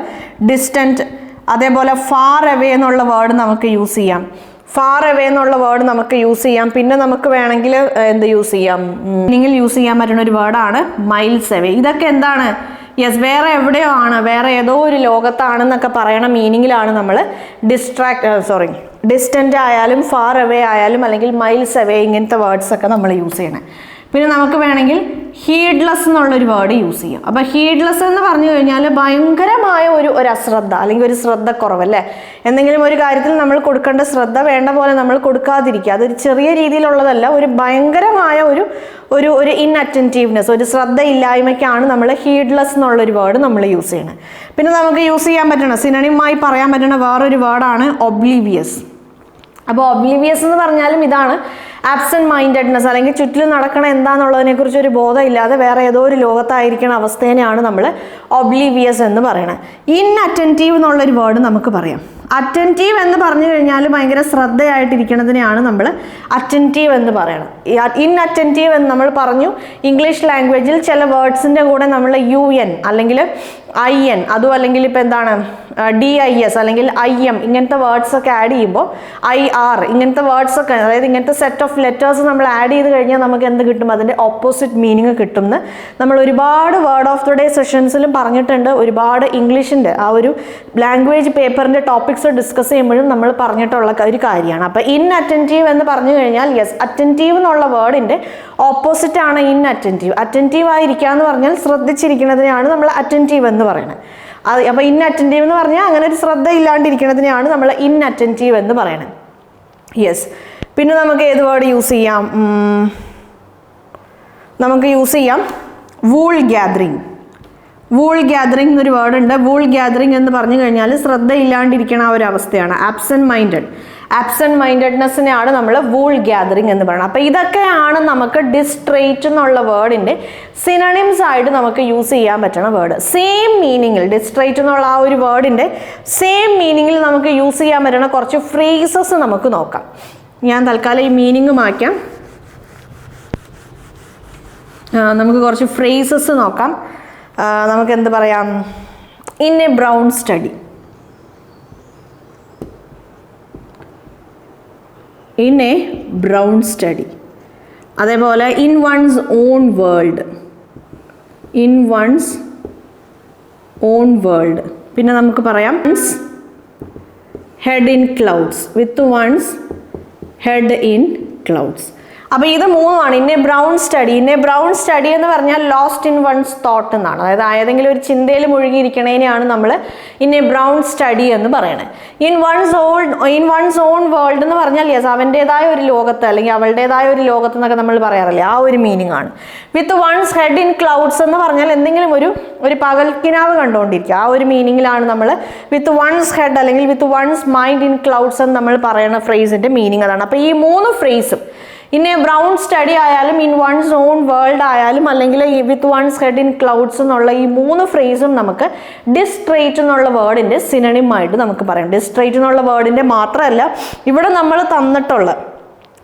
ഡിസ്റ്റൻറ്റ്. അതേപോലെ ഫാർ അവേ എന്നുള്ള വേർഡ് നമുക്ക് യൂസ് ചെയ്യാം. ഫാർ അവേ എന്നുള്ള വേർഡ് നമുക്ക് യൂസ് ചെയ്യാം. പിന്നെ നമുക്ക് വേണമെങ്കിൽ എന്ത് യൂസ് ചെയ്യാം, മീനിങ്ങിൽ യൂസ് ചെയ്യാൻ പറ്റുന്ന ഒരു വേർഡാണ് മൈൽസ് അവേ. ഇതൊക്കെ എന്താണ്, യെസ് വേറെ എവിടെയോ ആണ്, വേറെ ഏതോ ഒരു ലോകത്താണെന്നൊക്കെ പറയണ മീനിങ്ങിലാണ് നമ്മൾ ഡിസ്റ്റൻ്റ് ആയാലും ഫാർ അവേ ആയാലും അല്ലെങ്കിൽ മൈൽസ് അവേ ഇങ്ങനത്തെ വേർഡ്സ് ഒക്കെ നമ്മൾ യൂസ് ചെയ്യണേ. പിന്നെ നമുക്ക് വേണമെങ്കിൽ ഹീഡ്ലെസ് എന്നുള്ളൊരു വേർഡ് യൂസ് ചെയ്യാം. അപ്പോൾ ഹീഡ്ലെസ് എന്ന് പറഞ്ഞു കഴിഞ്ഞാൽ ഭയങ്കരമായ ഒരു അശ്രദ്ധ അല്ലെങ്കിൽ ഒരു ശ്രദ്ധക്കുറവല്ലേ, എന്തെങ്കിലും ഒരു കാര്യത്തിൽ നമ്മൾ കൊടുക്കേണ്ട ശ്രദ്ധ വേണ്ട പോലെ നമ്മൾ കൊടുക്കാതിരിക്കുക. അതൊരു ചെറിയ രീതിയിലുള്ളതല്ല, ഒരു ഭയങ്കരമായ ഒരു ഇൻഅറ്റൻറ്റീവ്നെസ്, ഒരു ശ്രദ്ധയില്ലായ്മയ്ക്കാണ് നമ്മൾ ഹീഡ്ലെസ് എന്നുള്ളൊരു വേർഡ് നമ്മൾ യൂസ് ചെയ്യണത്. പിന്നെ നമുക്ക് യൂസ് ചെയ്യാൻ പറ്റണ സിനണിമായി പറയാൻ പറ്റുന്ന വേറൊരു വേർഡാണ് ഒബ്ലീവിയസ്. അപ്പോൾ ഒബ്ലീവിയസ് എന്ന് പറഞ്ഞാലും ഇതാണ്, ആബ്സെന്റ് മൈൻഡഡ്നെസ് അല്ലെങ്കിൽ ചുറ്റിലും നടക്കണ എന്താണെന്നുള്ളതിനെക്കുറിച്ച് ഒരു ബോധമില്ലാതെ വേറെ ഏതോ ഒരു ലോകത്തായിരിക്കുന്ന അവസ്ഥേനെയാണ് നമ്മൾ ഒബ്ലീവിയസ് എന്ന് പറയുന്നത്. ഇൻഅറ്റൻറ്റീവ് എന്നുള്ളൊരു വേർഡ് നമുക്ക് പറയാം. അറ്റൻറ്റീവ് എന്ന് പറഞ്ഞു കഴിഞ്ഞാൽ ഭയങ്കര ശ്രദ്ധയായിട്ടിരിക്കുന്നതിനെയാണ് നമ്മൾ അറ്റൻറ്റീവ് എന്ന് പറയണം. ഇൻഅറ്റൻറ്റീവ് എന്ന് നമ്മൾ പറഞ്ഞു, ഇംഗ്ലീഷ് ലാംഗ്വേജിൽ ചില വേർഡ്സിൻ്റെ കൂടെ നമ്മൾ UN അല്ലെങ്കിൽ IN അതും അല്ലെങ്കിൽ ഇപ്പോൾ എന്താണ് DIS അല്ലെങ്കിൽ IM ഇങ്ങനത്തെ വേർഡ്സ് ഒക്കെ ആഡ് ചെയ്യുമ്പോൾ IR ഇങ്ങനത്തെ വേർഡ്സ് ഒക്കെ, അതായത് ഇങ്ങനത്തെ സെറ്റ് ഓഫ് ലെറ്റേഴ്സ് നമ്മൾ ആഡ് ചെയ്ത് കഴിഞ്ഞാൽ നമുക്ക് എന്ത് കിട്ടും, അതിൻ്റെ ഓപ്പോസിറ്റ് മീനിങ് കിട്ടുമെന്ന് നമ്മൾ ഒരുപാട് വേർഡ് ഓഫ് ദി ഡേ സെഷൻസിലും പറഞ്ഞിട്ടുണ്ട്. ഒരുപാട് ഇംഗ്ലീഷിൻ്റെ ആ ഒരു ലാംഗ്വേജ് പേപ്പറിൻ്റെ ടോപ്പിക്സ് ഡിസ്കസ് ചെയ്യുമ്പോഴും നമ്മൾ പറഞ്ഞിട്ടുള്ള ഒരു കാര്യമാണ്. അപ്പോൾ ഇൻഅറ്റൻറ്റീവ് എന്ന് പറഞ്ഞു കഴിഞ്ഞാൽ യെസ് അറ്റൻറ്റീവ് എന്നുള്ള വേർഡിൻ്റെ ഓപ്പോസിറ്റ് ആണ് ഇൻഅറ്റൻറ്റീവ്. അറ്റൻറ്റീവ് ആയിരിക്കുക എന്ന് പറഞ്ഞാൽ ശ്രദ്ധിച്ചിരിക്കുന്നതിനെയാണ് നമ്മൾ അറ്റൻറ്റീവ് എന്ന് പറയുന്നത്. അപ്പോൾ ഇൻഅറ്റൻറ്റീവ് എന്ന് പറഞ്ഞാൽ അങ്ങനെ ഒരു ശ്രദ്ധ ഇല്ലാണ്ടിരിക്കുന്നതിനെയാണ് നമ്മൾ ഇൻഅറ്റൻറ്റീവ് എന്ന് പറയുന്നത്. യെസ്. പിന്നെ നമുക്ക് ഏത് വേർഡ് യൂസ് ചെയ്യാം, നമുക്ക് യൂസ് ചെയ്യാം വൂൾ ഗ്യാദറിങ്. വൂൾ ഗ്യാദറിങ് എന്നൊരു വേർഡ് ഉണ്ട്. വൂൾ ഗ്യാദറിങ് എന്ന് പറഞ്ഞു കഴിഞ്ഞാൽ ശ്രദ്ധയില്ലാണ്ടിരിക്കണ ആ ഒരു അവസ്ഥയാണ്, ആബ്സെന്റ് മൈൻഡഡ്നെസ്സിനെയാണ് നമ്മൾ വൂൾ ഗ്യാദറിങ് എന്ന് പറയുന്നത്. അപ്പോൾ ഇതൊക്കെയാണ് നമുക്ക് ഡിസ്ട്രേറ്റ് എന്നുള്ള വേർഡിൻ്റെ സിനണിംസ് ആയിട്ട് നമുക്ക് യൂസ് ചെയ്യാൻ പറ്റുന്ന വേർഡ്. സെയിം മീനിങ്ങിൽ ഡിസ്ട്രേറ്റ് എന്നുള്ള ആ ഒരു വേർഡിൻ്റെ സെയിം മീനിങ്ങിൽ നമുക്ക് യൂസ് ചെയ്യാൻ പറ്റുന്ന കുറച്ച് ഫ്രേസസ് നമുക്ക് നോക്കാം. ഞാൻ തൽക്കാലം ഈ മീനിങ് മാറ്റാം, നമുക്ക് കുറച്ച് ഫ്രേസസ് നോക്കാം. നമുക്ക് എന്ത് പറയാം, in a brown study, in a brown study. അതേപോലെ in one's own world, in one's own world. പിന്നെ നമുക്ക് പറയാം head in clouds, with one's head in clouds. അപ്പോൾ ഇത് മൂന്നുമാണ് in a brown study. In a brown study എന്ന് പറഞ്ഞാൽ lost in once thought എന്നാണ്, അതായത് ഏതെങ്കിലും ഒരു ചിന്തയിൽ മുഴുകിയിരിക്കണേനെയാണ് നമ്മൾ ഇൻ എ ബ്രൗൺ സ്റ്റഡി എന്ന് പറയുന്നത്. ഇൻ വൺസ് ഓൺ വേൾഡ് എന്ന് പറഞ്ഞാൽ യെസ് അവൻ്റേതായ ഒരു ലോകത്ത് അല്ലെങ്കിൽ അവളുടേതായ ഒരു ലോകത്ത് എന്നൊക്കെ നമ്മൾ പറയാറില്ലേ, ആ ഒരു മീനിങ് ആണ്. വിത്ത് വൺസ് ഹെഡ് ഇൻ ക്ലൗഡ്സ് എന്ന് പറഞ്ഞാൽ എന്തെങ്കിലും ഒരു പകൽക്കിനാവ് കണ്ടുകൊണ്ടിരിക്കുക, ആ ഒരു മീനിങ്ങിലാണ് നമ്മൾ വിത്ത് വൺസ് ഹെഡ് അല്ലെങ്കിൽ വിത്ത് വൺസ് മൈൻഡ് ഇൻ ക്ലൗഡ്സ് എന്ന് നമ്മൾ പറയുന്ന ഫ്രേസിൻ്റെ മീനിങ് അതാണ്. അപ്പോൾ ഈ മൂന്ന് ഫ്രേസും ഇൻ എ ബ്രൗൺ സ്റ്റഡി ആയാലും ഇൻ വൺസ് ഓൺ വേൾഡ് ആയാലും അല്ലെങ്കിൽ വിത്ത് വൺസ് ഹെഡ് ഇൻ ക്ലൗഡ്സ് എന്നുള്ള ഈ 3 ഫ്രേസും നമുക്ക് ഡിസ്ട്രേറ്റ് എന്നുള്ള വേർഡിന്റെ സിനണിം ആയിട്ട് നമുക്ക് പറയാം. ഡിസ്ട്രേറ്റ് എന്നുള്ള വേർഡിന്റെ മാത്രമല്ല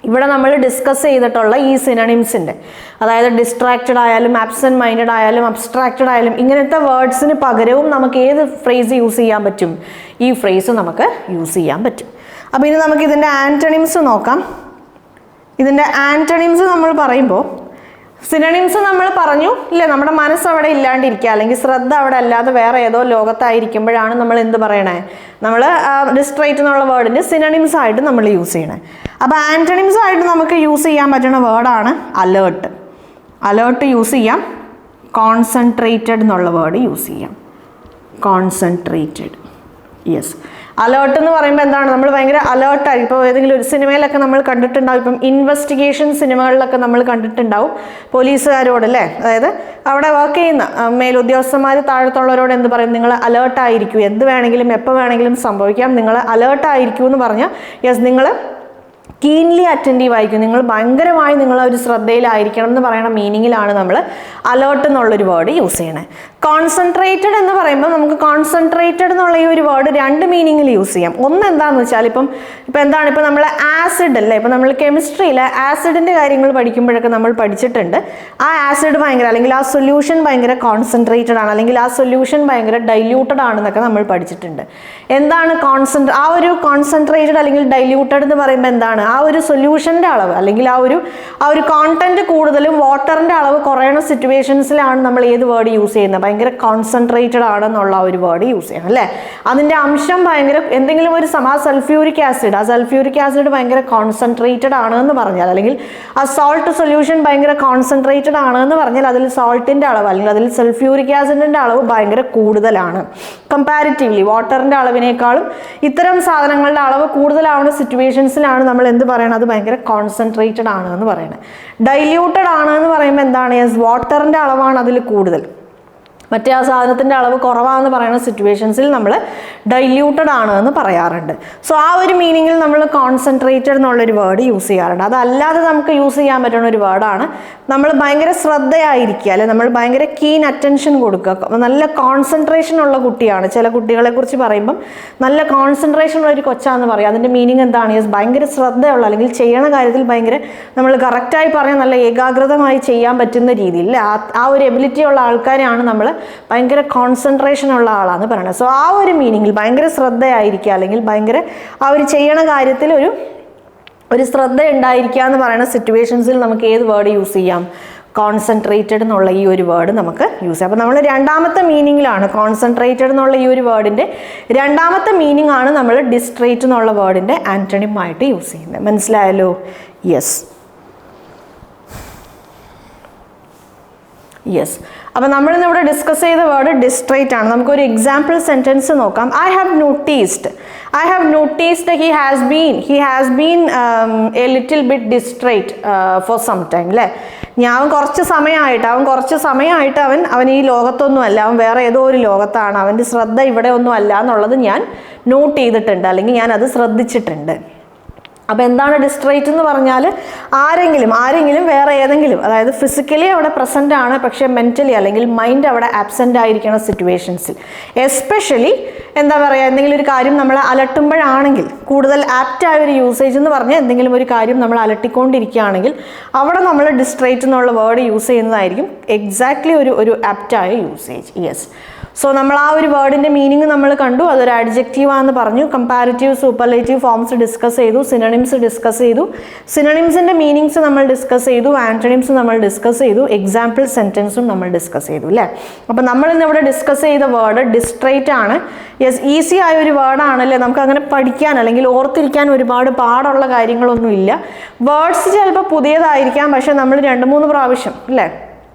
ഇവിടെ നമ്മൾ ഡിസ്കസ് ചെയ്തിട്ടുള്ള ഈ സിനണിംസിൻ്റെ, അതായത് ഡിസ്ട്രാക്റ്റഡ് ആയാലും ആബ്സെന്റ് മൈൻഡഡ് ആയാലും അബ്സ്ട്രാക്റ്റഡ് ആയാലും ഇങ്ങനത്തെ വേർഡ്സിന് പകരവും നമുക്ക് ഏത് ഫ്രേസ് യൂസ് ചെയ്യാൻ പറ്റും? ഈ ഫ്രേസ് നമുക്ക് യൂസ് ചെയ്യാൻ പറ്റും. അപ്പോൾ ഇനി നമുക്ക് ഇതിൻ്റെ ആൻറ്റണിംസ് നോക്കാം. ഇതിൻ്റെ ആൻറ്റണിംസ് നമ്മൾ പറയുമ്പോൾ സിനണിംസ് നമ്മൾ പറഞ്ഞു ഇല്ലേ, നമ്മുടെ മനസ്സ് അവിടെ ഇല്ലാണ്ടിരിക്കുക അല്ലെങ്കിൽ ശ്രദ്ധ അവിടെ അല്ലാതെ വേറെ ഏതോ ലോകത്തായിരിക്കുമ്പോഴാണ് നമ്മൾ എന്ത് പറയണേ, നമ്മൾ ഡിസ്ട്രേറ്റ് എന്നുള്ള വേർഡിൻ്റെ സിനണിംസ് ആയിട്ട് നമ്മൾ യൂസ് ചെയ്യണേ. അപ്പോൾ ആൻറ്റണിംസ് ആയിട്ട് നമുക്ക് യൂസ് ചെയ്യാൻ പറ്റുന്ന വേർഡാണ് അലേർട്ട്. അലേർട്ട് യൂസ് ചെയ്യാം. കോൺസെൻട്രേറ്റഡ് എന്നുള്ള വേർഡ് യൂസ് ചെയ്യാം. കോൺസെൻട്രേറ്റഡ്. യെസ്, അലേർട്ട് എന്ന് പറയുമ്പോൾ എന്താണ്, നമ്മൾ ഭയങ്കര അലേർട്ടായി. ഇപ്പോൾ ഏതെങ്കിലും ഒരു സിനിമയിലൊക്കെ നമ്മൾ കണ്ടിട്ടുണ്ടാവും, ഇപ്പം ഇൻവെസ്റ്റിഗേഷൻ സിനിമകളിലൊക്കെ നമ്മൾ കണ്ടിട്ടുണ്ടാവും പോലീസുകാരോട് അല്ലേ, അതായത് അവിടെ വർക്ക് ചെയ്യുന്ന മേലുദ്യോഗസ്ഥന്മാർ താഴത്തുള്ളവരോട് എന്ത് പറയും, നിങ്ങൾ അലേർട്ടായിരിക്കൂ, എന്ത് വേണമെങ്കിലും എപ്പോൾ വേണമെങ്കിലും സംഭവിക്കാം, നിങ്ങൾ അലേർട്ടായിരിക്കൂ എന്ന് പറഞ്ഞാൽ യെസ് നിങ്ങൾ കീൻലി അറ്റൻറ്റീവ് ആയിരിക്കും, നിങ്ങൾ ഭയങ്കരമായി നിങ്ങൾ ഒരു ശ്രദ്ധയിലായിരിക്കണം എന്ന് പറയുന്ന മീനിങ്ങിലാണ് നമ്മൾ അലേർട്ട് എന്നുള്ളൊരു വേർഡ് യൂസ് ചെയ്യണേ. കോൺസെൻട്രേറ്റഡ് എന്ന് പറയുമ്പോൾ നമുക്ക് കോൺസെൻട്രേറ്റഡ് എന്നുള്ള ഈ ഒരു വേർഡ് 2 മീനിങ്ങിൽ യൂസ് ചെയ്യാം. ഒന്ന് എന്താണെന്ന് വെച്ചാൽ ഇപ്പം എന്താണ്, ഇപ്പം നമ്മൾ ആസിഡ് അല്ലേ, ഇപ്പം നമ്മൾ കെമിസ്ട്രിയിൽ ആസിഡിൻ്റെ കാര്യങ്ങൾ പഠിക്കുമ്പോഴൊക്കെ നമ്മൾ പഠിച്ചിട്ടുണ്ട്. ആ ആസിഡ് ഭയങ്കര അല്ലെങ്കിൽ ആ സൊല്യൂഷൻ ഭയങ്കര കോൺസെൻട്രേറ്റഡ് ആണ്, അല്ലെങ്കിൽ ആ സൊല്യൂഷൻ ഭയങ്കര ഡൈല്യൂട്ടഡ് ആണെന്നൊക്കെ നമ്മൾ പഠിച്ചിട്ടുണ്ട്. എന്താണ് ആ ഒരു കോൺസെൻട്രേറ്റഡ് അല്ലെങ്കിൽ ഡൈല്യൂട്ടഡ് എന്ന് പറയുമ്പോൾ എന്താണ്, ആ ഒരു സൊല്യൂഷൻ്റെ അളവ് അല്ലെങ്കിൽ ആ ഒരു കോണ്ടന്റ് കൂടുതലും വാട്ടറിൻ്റെ അളവ് കുറയുന്ന സിറ്റുവേഷൻസിലാണ് നമ്മൾ ഏത് വേർഡ് യൂസ് ചെയ്യുന്നത്, ഭയങ്കര കോൺസെൻട്രേറ്റഡ് ആണെന്നുള്ള ഒരു വേർഡ് യൂസ് ചെയ്യണം അല്ലേ. അതിൻ്റെ അംശം ഭയങ്കര എന്തെങ്കിലും ഒരു സൾഫ്യൂരിക് ആസിഡ് ഭയങ്കര കോൺസെൻട്രേറ്റഡ് ആണ് എന്ന് പറഞ്ഞാൽ, അല്ലെങ്കിൽ ആ സോൾട്ട് സൊല്യൂഷൻ ഭയങ്കര കോൺസെൻട്രേറ്റഡ് ആണ് എന്ന് പറഞ്ഞാൽ അതിൽ സോൾട്ടിൻ്റെ അളവ് അല്ലെങ്കിൽ അതിൽ സൾഫ്യൂരിക് ആസിഡിൻ്റെ അളവ് ഭയങ്കര കൂടുതലാണ്. കമ്പാരിറ്റീവ്ലി വാട്ടറിൻ്റെ അളവിനേക്കാളും ഇത്തരം സാധനങ്ങളുടെ അളവ് കൂടുതലാവുന്ന സിറ്റുവേഷൻസിലാണ് നമ്മൾ എന്ത് പറയണം, അത് ഭയങ്കര കോൺസെൻട്രേറ്റഡ് ആണ് എന്ന് പറയുന്നത്. ഡൈല്യൂട്ടഡ് ആണ് എന്ന് പറയുമ്പോൾ എന്താണ്, വാട്ടറിൻ്റെ അളവാണ് അതിൽ കൂടുതൽ, മറ്റേ ആ സാധനത്തിൻ്റെ അളവ് കുറവാണെന്ന് പറയുന്ന സിറ്റുവേഷൻസിൽ നമ്മൾ ഡൈല്യൂട്ടഡ് ആണ് എന്ന് പറയാറുണ്ട്. സോ ആ ഒരു മീനിങ്ങിൽ നമ്മൾ കോൺസെൻട്രേറ്റഡ് എന്നുള്ളൊരു വേർഡ് യൂസ് ചെയ്യാറുണ്ട്. അതല്ലാതെ നമുക്ക് യൂസ് ചെയ്യാൻ പറ്റുന്ന ഒരു വേർഡാണ് നമ്മൾ ഭയങ്കര ശ്രദ്ധയായിരിക്കുക, അല്ലെ നമ്മൾ ഭയങ്കര കീൻ അറ്റൻഷൻ കൊടുക്കുക, നല്ല കോൺസെൻട്രേഷൻ ഉള്ള കുട്ടിയാണ്. ചില കുട്ടികളെ കുറിച്ച് പറയുമ്പം നല്ല കോൺസെൻട്രേഷൻ ഉള്ള ഒരു കൊച്ചാന്ന് പറയും. അതിൻ്റെ മീനിങ് എന്താണ്, ഭയങ്കര ശ്രദ്ധയുള്ള അല്ലെങ്കിൽ ചെയ്യണ കാര്യത്തിൽ ഭയങ്കര നമ്മൾ കറക്റ്റായി പറഞ്ഞാൽ നല്ല ഏകാഗ്രതമായി ചെയ്യാൻ പറ്റുന്ന രീതിയിൽ ആ ഒരു എബിലിറ്റി ഉള്ള ആൾക്കാരെയാണ് നമ്മൾ ഭയങ്കര കോൺസെൻട്രേഷൻ ഉള്ള ആളാന്ന് പറയുന്നത്. സോ ആ ഒരു മീനിങ്ങിൽ ഭയങ്കര ശ്രദ്ധയായിരിക്കുക അല്ലെങ്കിൽ ഭയങ്കര ആ ഒരു ചെയ്യണ കാര്യത്തിൽ ഒരു ശ്രദ്ധ ഉണ്ടായിരിക്കുക എന്ന് പറയുന്ന സിറ്റുവേഷൻസിൽ നമുക്ക് ഏത് വേർഡ് യൂസ് ചെയ്യാം, കോൺസെൻട്രേറ്റഡ് എന്നുള്ള ഈ ഒരു വേർഡ് നമുക്ക് യൂസ് ചെയ്യാം. അപ്പോൾ നമ്മൾ രണ്ടാമത്തെ മീനിങ്ങിലാണ് കോൺസെൻട്രേറ്റഡ് എന്നുള്ള ഈ ഒരു വേർഡിൻ്റെ രണ്ടാമത്തെ മീനിങ് ആണ് നമ്മൾ ഡിസ്ട്രേറ്റ് എന്നുള്ള വേർഡിൻ്റെ ആൻറ്റണിം ആയിട്ട് യൂസ് ചെയ്യുന്നത്. മനസ്സിലായല്ലോ? യെസ്. അപ്പോൾ നമ്മളിന്നിവിടെ ഡിസ്കസ് ചെയ്ത വേർഡ് ഡിസ്ട്രേറ്റ് ആണ്. നമുക്കൊരു എക്സാമ്പിൾ സെൻറ്റൻസ് നോക്കാം. I have noticed he has been a little bit distrait for some time അല്ലേ. അവൻ കുറച്ച് സമയമായിട്ട് അവൻ ഈ ലോകത്തൊന്നും അല്ല, അവൻ വേറെ ഏതോ ഒരു ലോകത്താണ്, അവൻ്റെ ശ്രദ്ധ ഇവിടെ ഒന്നും അല്ല എന്നുള്ളത് ഞാൻ നോട്ട് ചെയ്തിട്ടുണ്ട് അല്ലെങ്കിൽ ഞാൻ അത് ശ്രദ്ധിച്ചിട്ടുണ്ട്. അപ്പോൾ എന്താണ് ഡിസ്ട്രേറ്റ് എന്ന് പറഞ്ഞാൽ ആരെങ്കിലും വേറെ ഏതെങ്കിലും, അതായത് ഫിസിക്കലി അവിടെ പ്രസൻ്റ് ആണ് പക്ഷേ മെൻ്റലി അല്ലെങ്കിൽ മൈൻഡ് അവിടെ ആബ്സെൻ്റ് ആയിരിക്കുന്ന സിറ്റുവേഷൻസിൽ, എസ്പെഷ്യലി എന്താ പറയുക, എന്തെങ്കിലും ഒരു കാര്യം നമ്മൾ അലട്ടുമ്പോഴാണെങ്കിൽ, കൂടുതൽ ആപ്റ്റായ ഒരു യൂസേജ് എന്ന് പറഞ്ഞാൽ എന്തെങ്കിലും ഒരു കാര്യം നമ്മൾ അലട്ടിക്കൊണ്ടിരിക്കുകയാണെങ്കിൽ അവിടെ നമ്മൾ ഡിസ്ട്രേറ്റ് എന്നുള്ള വേർഡ് യൂസ് ചെയ്യുന്നതായിരിക്കും എക്സാക്ട്ലി ഒരു ആപ്റ്റായ യൂസേജ്. യെസ്. സോ നമ്മൾ ആ ഒരു വേർഡിൻ്റെ മീനിങ് നമ്മൾ കണ്ടു, അതൊരു അഡ്ജക്റ്റീവ് ആണെന്ന് പറഞ്ഞു, കമ്പാരിറ്റീവ് സൂപ്പർലേറ്റീവ് ഫോംസ് ഡിസ്കസ് ചെയ്തു, സിനണിംസ് ഡിസ്കസ് ചെയ്തു, സിനണിംസിൻ്റെ മീനിങ്സ് നമ്മൾ ഡിസ്കസ് ചെയ്തു, ആൻറ്റണിംസ് നമ്മൾ ഡിസ്കസ് ചെയ്തു, എക്സാമ്പിൾ സെൻറ്റൻസും നമ്മൾ ഡിസ്കസ് ചെയ്തു അല്ലേ. അപ്പോൾ നമ്മൾ ഇന്നിവിടെ ഡിസ്കസ് ചെയ്ത വേർഡ് ഡിസ്ട്രേറ്റ് ആണ്. യെസ്, ഈസി ആയ ഒരു വേർഡാണല്ലേ, നമുക്ക് അങ്ങനെ പഠിക്കാൻ അല്ലെങ്കിൽ ഓർത്തിരിക്കാൻ ഒരുപാട് പാടുള്ള കാര്യങ്ങളൊന്നുമില്ല. വേർഡ്സ് ചിലപ്പോൾ പുതിയതായിരിക്കാം, പക്ഷേ നമ്മൾ 2-3 പ്രാവശ്യം അല്ലേ,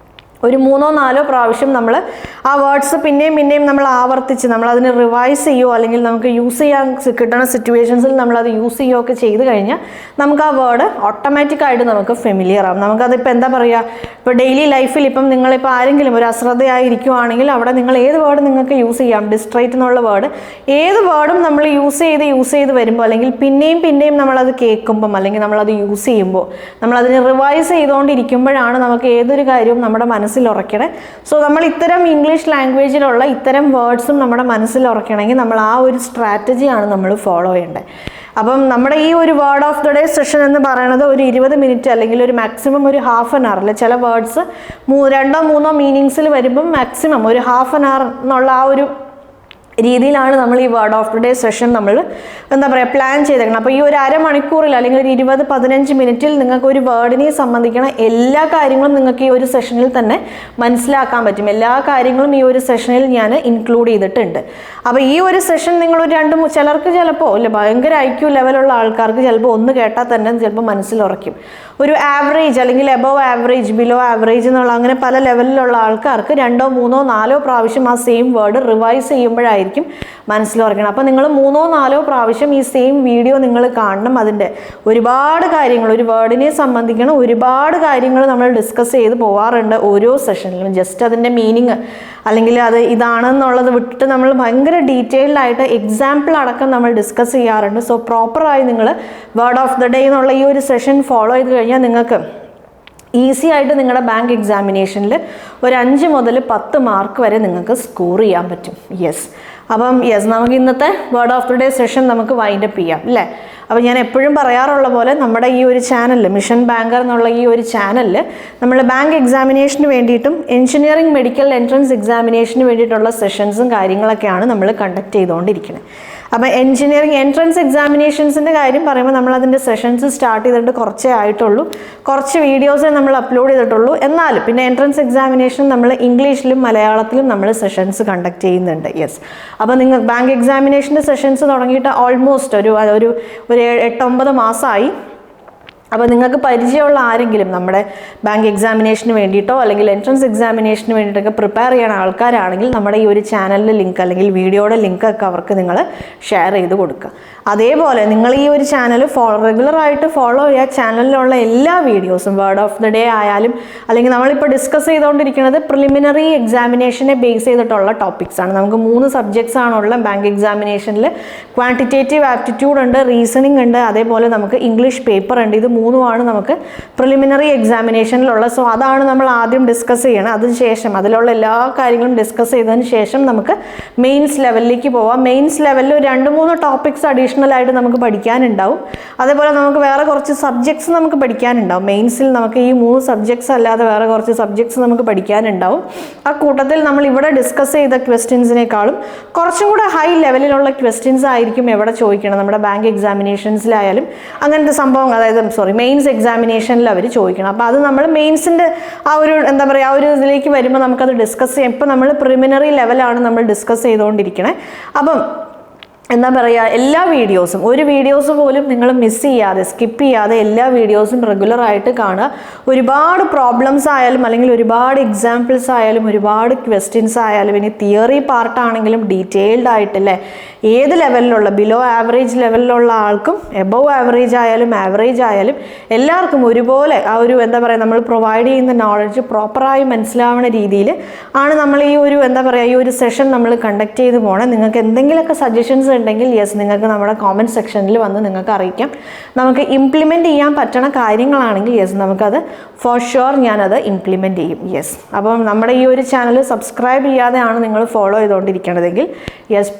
ഒരു 3-4 പ്രാവശ്യം നമ്മൾ ആ വേർഡ്സ് പിന്നെയും പിന്നെയും നമ്മൾ ആവർത്തിച്ച് നമ്മളതിനെ റിവൈസ് ചെയ്യുമോ അല്ലെങ്കിൽ നമുക്ക് യൂസ് ചെയ്യാൻ കിട്ടുന്ന സിറ്റുവേഷൻസിൽ നമ്മളത് യൂസ് ചെയ്യുകയോ ഒക്കെ ചെയ്ത് കഴിഞ്ഞാൽ നമുക്ക് ആ വേർഡ് ഓട്ടോമാറ്റിക്കായിട്ട് നമുക്ക് ഫെമിലിയർ ആവും. നമുക്കതിപ്പോൾ എന്താ പറയുക, ഇപ്പോൾ ഡെയിലി ലൈഫിൽ ഇപ്പം നിങ്ങളിപ്പോൾ ആരെങ്കിലും ഒരു അശ്രദ്ധയായിരിക്കുവാണെങ്കിൽ അവിടെ നിങ്ങൾ ഏത് വേർഡ് നിങ്ങൾക്ക് യൂസ് ചെയ്യാം. ഡിസ്ട്രേറ്റ് എന്നുള്ള വേർഡ് ഏത് വേർഡും നമ്മൾ യൂസ് ചെയ്ത് വരുമ്പോൾ അല്ലെങ്കിൽ പിന്നെയും പിന്നെയും നമ്മളത് കേൾക്കുമ്പം അല്ലെങ്കിൽ നമ്മളത് യൂസ് ചെയ്യുമ്പോൾ നമ്മളതിനെ റിവൈസ് ചെയ്തുകൊണ്ടിരിക്കുമ്പോഴാണ് നമുക്ക് ഏതൊരു കാര്യവും നമ്മുടെ മനസ്സിൽ ഉറയ്ക്കണേ. സോ നമ്മൾ ഇത്തരം ഇംഗ്ലീഷ് ലാംഗ്വേജിലുള്ള ഇത്തരം വേർഡ്സും നമ്മുടെ മനസ്സിൽ ഉറയ്ക്കണമെങ്കിൽ നമ്മൾ ആ ഒരു സ്ട്രാറ്റജിയാണ് നമ്മൾ ഫോളോ ചെയ്യേണ്ടത്. അപ്പം നമ്മുടെ ഈ ഒരു word of the day session എന്ന് പറയുന്നത് ഒരു 20 മിനിറ്റ് അല്ലെങ്കിൽ ഒരു മാക്സിമം ഒരു ഹാഫ് ആൻ അവർ, ചില വേർഡ്സ് 2-3 മീനിങ്സിൽ വരുമ്പം മാക്സിമം ഒരു ഹാഫ് ആൻ അവർ എന്നുള്ള ആ ഒരു രീതിയിലാണ് നമ്മൾ ഈ word of the day session നമ്മൾ എന്താ പറയുക പ്ലാൻ ചെയ്തേക്കണം. അപ്പോൾ ഈ ഒരു അരമണിക്കൂറിൽ അല്ലെങ്കിൽ ഒരു 20-15 മിനിറ്റിൽ നിങ്ങൾക്ക് ഒരു വേർഡിനെ സംബന്ധിക്കുന്ന എല്ലാ കാര്യങ്ങളും നിങ്ങൾക്ക് ഈ ഒരു സെഷനിൽ തന്നെ മനസ്സിലാക്കാൻ പറ്റും. എല്ലാ കാര്യങ്ങളും ഈ ഒരു സെഷനിൽ ഞാൻ ഇൻക്ലൂഡ് ചെയ്തിട്ടുണ്ട്. അപ്പോൾ ഈ ഒരു സെഷൻ നിങ്ങൾ ഒരു ചിലർക്ക് ചിലപ്പോൾ ഇല്ല ഭയങ്കര IQ ലെവലുള്ള ആൾക്കാർക്ക് ചിലപ്പോൾ ഒന്ന് കേട്ടാൽ തന്നെ ചിലപ്പോൾ മനസ്സിലുറയ്ക്കും. ഒരു ആവറേജ് അല്ലെങ്കിൽ എബവ് ആവറേജ്, ബിലോ ആവറേജ് എന്നുള്ള അങ്ങനെ പല ലെവലിലുള്ള ആൾക്കാർക്ക് 2, 3, 4 പ്രാവശ്യം ആ സെയിം വേർഡ് റിവൈസ് ചെയ്യുമ്പോഴായിരിക്കും മനസ്സിലുറക്കണം. അപ്പോൾ നിങ്ങൾ 3, 4 പ്രാവശ്യം ഈ സെയിം വീഡിയോ നിങ്ങൾ കാണണം. അതിൻ്റെ ഒരുപാട് കാര്യങ്ങൾ, ഒരു വേർഡിനെ സംബന്ധിക്കണം ഒരുപാട് കാര്യങ്ങൾ നമ്മൾ ഡിസ്കസ് ചെയ്ത് പോവാറുണ്ട് ഓരോ സെഷനിലും. ജസ്റ്റ് അതിൻ്റെ മീനിങ് അല്ലെങ്കിൽ അത് ഇതാണെന്നുള്ളത് വിട്ടിട്ട് നമ്മൾ ഭയങ്കര ഡീറ്റെയിൽഡ് ആയിട്ട് എക്സാമ്പിൾ അടക്കം നമ്മൾ ഡിസ്കസ് ചെയ്യാറുണ്ട്. സോ പ്രോപ്പറായി നിങ്ങൾ വേർഡ് ഓഫ് ദ ഡേ എന്നുള്ള ഈ ഒരു സെഷൻ ഫോളോ ചെയ്ത് കഴിഞ്ഞാൽ നിങ്ങൾക്ക് ഈസി ആയിട്ട് നിങ്ങളുടെ ബാങ്ക് എക്സാമിനേഷനിൽ ഒരു 5 മുതൽ 10 മാർക്ക് വരെ നിങ്ങൾക്ക് സ്കോർ ചെയ്യാൻ പറ്റും. അപ്പം നമുക്ക് ഇന്നത്തെ word of the day session നമുക്ക് വൈൻഡപ്പ് ചെയ്യാം അല്ലേ. അപ്പോൾ ഞാൻ എപ്പോഴും പറയാറുള്ള പോലെ നമ്മുടെ ഈ ഒരു ചാനലിൽ മിഷൻ ബാങ്കർ എന്നുള്ള ഈ ഒരു ചാനലിൽ നമ്മൾ ബാങ്ക് എക്സാമിനേഷന് വേണ്ടിയിട്ടും എഞ്ചിനീയറിംഗ് മെഡിക്കൽ എൻട്രൻസ് എക്സാമിനേഷന് വേണ്ടിയിട്ടുള്ള സെഷൻസും കാര്യങ്ങളൊക്കെയാണ് നമ്മൾ കണ്ടക്ട് ചെയ്തുകൊണ്ടിരിക്കുന്നത്. അപ്പോൾ എഞ്ചിനീയറിംഗ് എൻട്രൻസ് എക്സാമിനേഷൻസിൻ്റെ കാര്യം പറയുമ്പോൾ നമ്മളതിൻ്റെ സെഷൻസ് സ്റ്റാർട്ട് ചെയ്തിട്ട് കുറച്ചേ ആയിട്ടുള്ളൂ, കുറച്ച് വീഡിയോസേ നമ്മൾ അപ്ലോഡ് ചെയ്തിട്ടുള്ളൂ. എന്നാലും പിന്നെ എൻട്രൻസ് എക്സാമിനേഷൻ നമ്മൾ ഇംഗ്ലീഷിലും മലയാളത്തിലും നമ്മൾ സെഷൻസ് കണ്ടക്ട് ചെയ്യുന്നുണ്ട്. അപ്പോൾ നിങ്ങൾ ബാങ്ക് എക്സാമിനേഷൻ്റെ സെഷൻസ് തുടങ്ങിയിട്ട് ഓൾമോസ്റ്റ് ഒരു 8-9 മാസമായി. അപ്പോൾ നിങ്ങൾക്ക് പരിചയമുള്ള ആരെങ്കിലും നമ്മുടെ ബാങ്ക് എക്സാമിനേഷന് വേണ്ടിയിട്ടോ അല്ലെങ്കിൽ എൻട്രൻസ് എക്സാമിനേഷന് വേണ്ടിയിട്ടൊക്കെ പ്രിപ്പയർ ചെയ്യുന്ന ആൾക്കാരാണെങ്കിൽ നമ്മുടെ ഈ ഒരു ചാനലിലെ ലിങ്ക് അല്ലെങ്കിൽ വീഡിയോയുടെ ലിങ്കൊക്കെ അവർക്ക് നിങ്ങൾ ഷെയർ ചെയ്ത് കൊടുക്കുക. അതേപോലെ നിങ്ങൾ ഈ ഒരു ചാനൽ റെഗുലറായിട്ട് ഫോളോ ചെയ്യുക. ചാനലിലുള്ള എല്ലാ വീഡിയോസും വേർഡ് ഓഫ് ദ ഡേ ആയാലും അല്ലെങ്കിൽ നമ്മളിപ്പോൾ ഡിസ്കസ് ചെയ്തുകൊണ്ടിരിക്കുന്നത് പ്രിലിമിനറി എക്സാമിനേഷനെ ബേസ് ചെയ്തിട്ടുള്ള ടോപ്പിക്സാണ്. നമുക്ക് 3 സബ്ജക്ട്സ് ആണുള്ള ബാങ്ക് എക്സാമിനേഷനിൽ. ക്വാണ്ടിറ്റേറ്റീവ് ആപ്റ്റിറ്റ്യൂഡ് ഉണ്ട്, റീസണിങ് ഉണ്ട്, അതേപോലെ നമുക്ക് ഇംഗ്ലീഷ് പേപ്പർ ഉണ്ട്. ഇത് 3 നമുക്ക് പ്രിലിമിനറി എക്സാമിനേഷനിലുള്ള. സോ അതാണ് നമ്മൾ ആദ്യം ഡിസ്കസ് ചെയ്യണം. അതിനുശേഷം അതിലുള്ള എല്ലാ കാര്യങ്ങളും ഡിസ്കസ് ചെയ്തതിന് ശേഷം നമുക്ക് മെയിൻസ് ലെവലിലേക്ക് പോവാം. മെയിൻസ് ലെവലിൽ 2-3 ടോപ്പിക്സ് അഡീഷണൽ ആയിട്ട് നമുക്ക് പഠിക്കാനുണ്ടാവും. അതേപോലെ നമുക്ക് വേറെ കുറച്ച് സബ്ജക്ട്സ് നമുക്ക് പഠിക്കാനുണ്ടാവും. മെയിൻസിൽ നമുക്ക് ഈ 3 സബ്ജക്ട്സ് അല്ലാതെ വേറെ കുറച്ച് സബ്ജക്ട്സ് നമുക്ക് പഠിക്കാനുണ്ടാവും. ആ കൂട്ടത്തിൽ നമ്മൾ ഇവിടെ ഡിസ്കസ് ചെയ്ത ക്വസ്റ്റ്യൻസിനേക്കാളും കുറച്ചും കൂടെ ഹൈ ലെവലിലുള്ള ക്വസ്റ്റ്യൻസ് ആയിരിക്കും എവിടെ ചോദിക്കണം. നമ്മുടെ ബാങ്ക് എക്സാമിനേഷൻസിലായാലും അങ്ങനത്തെ സംഭവം, അതായത് മെയിൻസ് എക്സാമിനേഷനിൽ അവർ ചോദിക്കണം. അപ്പോൾ അത് നമ്മൾ മെയിൻസിൻ്റെ ആ ഒരു എന്താ പറയുക ആ ഒരു ഇതിലേക്ക് വരുമ്പോൾ നമുക്കത് ഡിസ്കസ് ചെയ്യാം. ഇപ്പോൾ നമ്മൾ പ്രിലിമിനറി ലെവലാണ് നമ്മൾ ഡിസ്കസ് ചെയ്തുകൊണ്ടിരിക്കണേ. അപ്പം എന്താ പറയുക എല്ലാ വീഡിയോസും, ഒരു വീഡിയോസ് പോലും നിങ്ങൾ മിസ് ചെയ്യാതെ സ്കിപ്പ് ചെയ്യാതെ എല്ലാ വീഡിയോസും റെഗുലറായിട്ട് കാണുക. ഒരുപാട് പ്രോബ്ലംസ് ആയാലും അല്ലെങ്കിൽ ഒരുപാട് എക്സാമ്പിൾസ് ആയാലും ഒരുപാട് ക്വസ്റ്റ്യൻസ് ആയാലും ഇനി തിയറി പാർട്ടാണെങ്കിലും ഡീറ്റെയിൽഡ് ആയിട്ടല്ലേ ഏത് ലെവലിലുള്ള ബിലോ ആവറേജ് ലെവലിലുള്ള ആൾക്കും എബവ് ആവറേജ് ആയാലും എല്ലാവർക്കും ഒരുപോലെ ആ ഒരു എന്താ പറയുക നമ്മൾ പ്രൊവൈഡ് ചെയ്യുന്ന നോളജ് പ്രോപ്പറായി മനസ്സിലാവുന്ന രീതിയിൽ ആണ് നമ്മൾ ഈ ഒരു എന്താ പറയുക ഈ ഒരു സെഷൻ നമ്മൾ കണ്ടക്ട് ചെയ്ത് പോകണം. നിങ്ങൾക്ക് എന്തെങ്കിലുമൊക്കെ സജഷൻസ് ഉണ്ടെങ്കിൽ നിങ്ങൾക്ക് നമ്മുടെ കോമൻറ്റ് സെക്ഷനിൽ വന്ന് നിങ്ങൾക്ക് അറിയിക്കാം. നമുക്ക് ഇംപ്ലിമെൻറ്റ് ചെയ്യാൻ പറ്റണ കാര്യങ്ങളാണെങ്കിൽ നമുക്കത് ഫോർ ഷുവർ ഞാനത് ഇംപ്ലിമെൻറ്റ് ചെയ്യും. അപ്പം നമ്മുടെ ഈ ഒരു ചാനൽ സബ്സ്ക്രൈബ് ചെയ്യാതെയാണ് നിങ്ങൾ ഫോളോ ചെയ്തുകൊണ്ടിരിക്കേണ്ടതെങ്കിൽ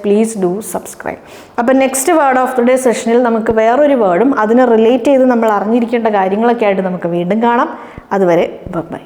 പ്ലീസ് ഡു സബ്സ്ക്രൈബ്. അപ്പം next word of the day സെഷനിൽ നമുക്ക് വേറൊരു വേർഡും അതിനെ റിലേറ്റ് ചെയ്ത് നമ്മൾ അറിഞ്ഞിരിക്കേണ്ട കാര്യങ്ങളൊക്കെ ആയിട്ട് നമുക്ക് വീണ്ടും കാണാം. അതുവരെ ബൈ.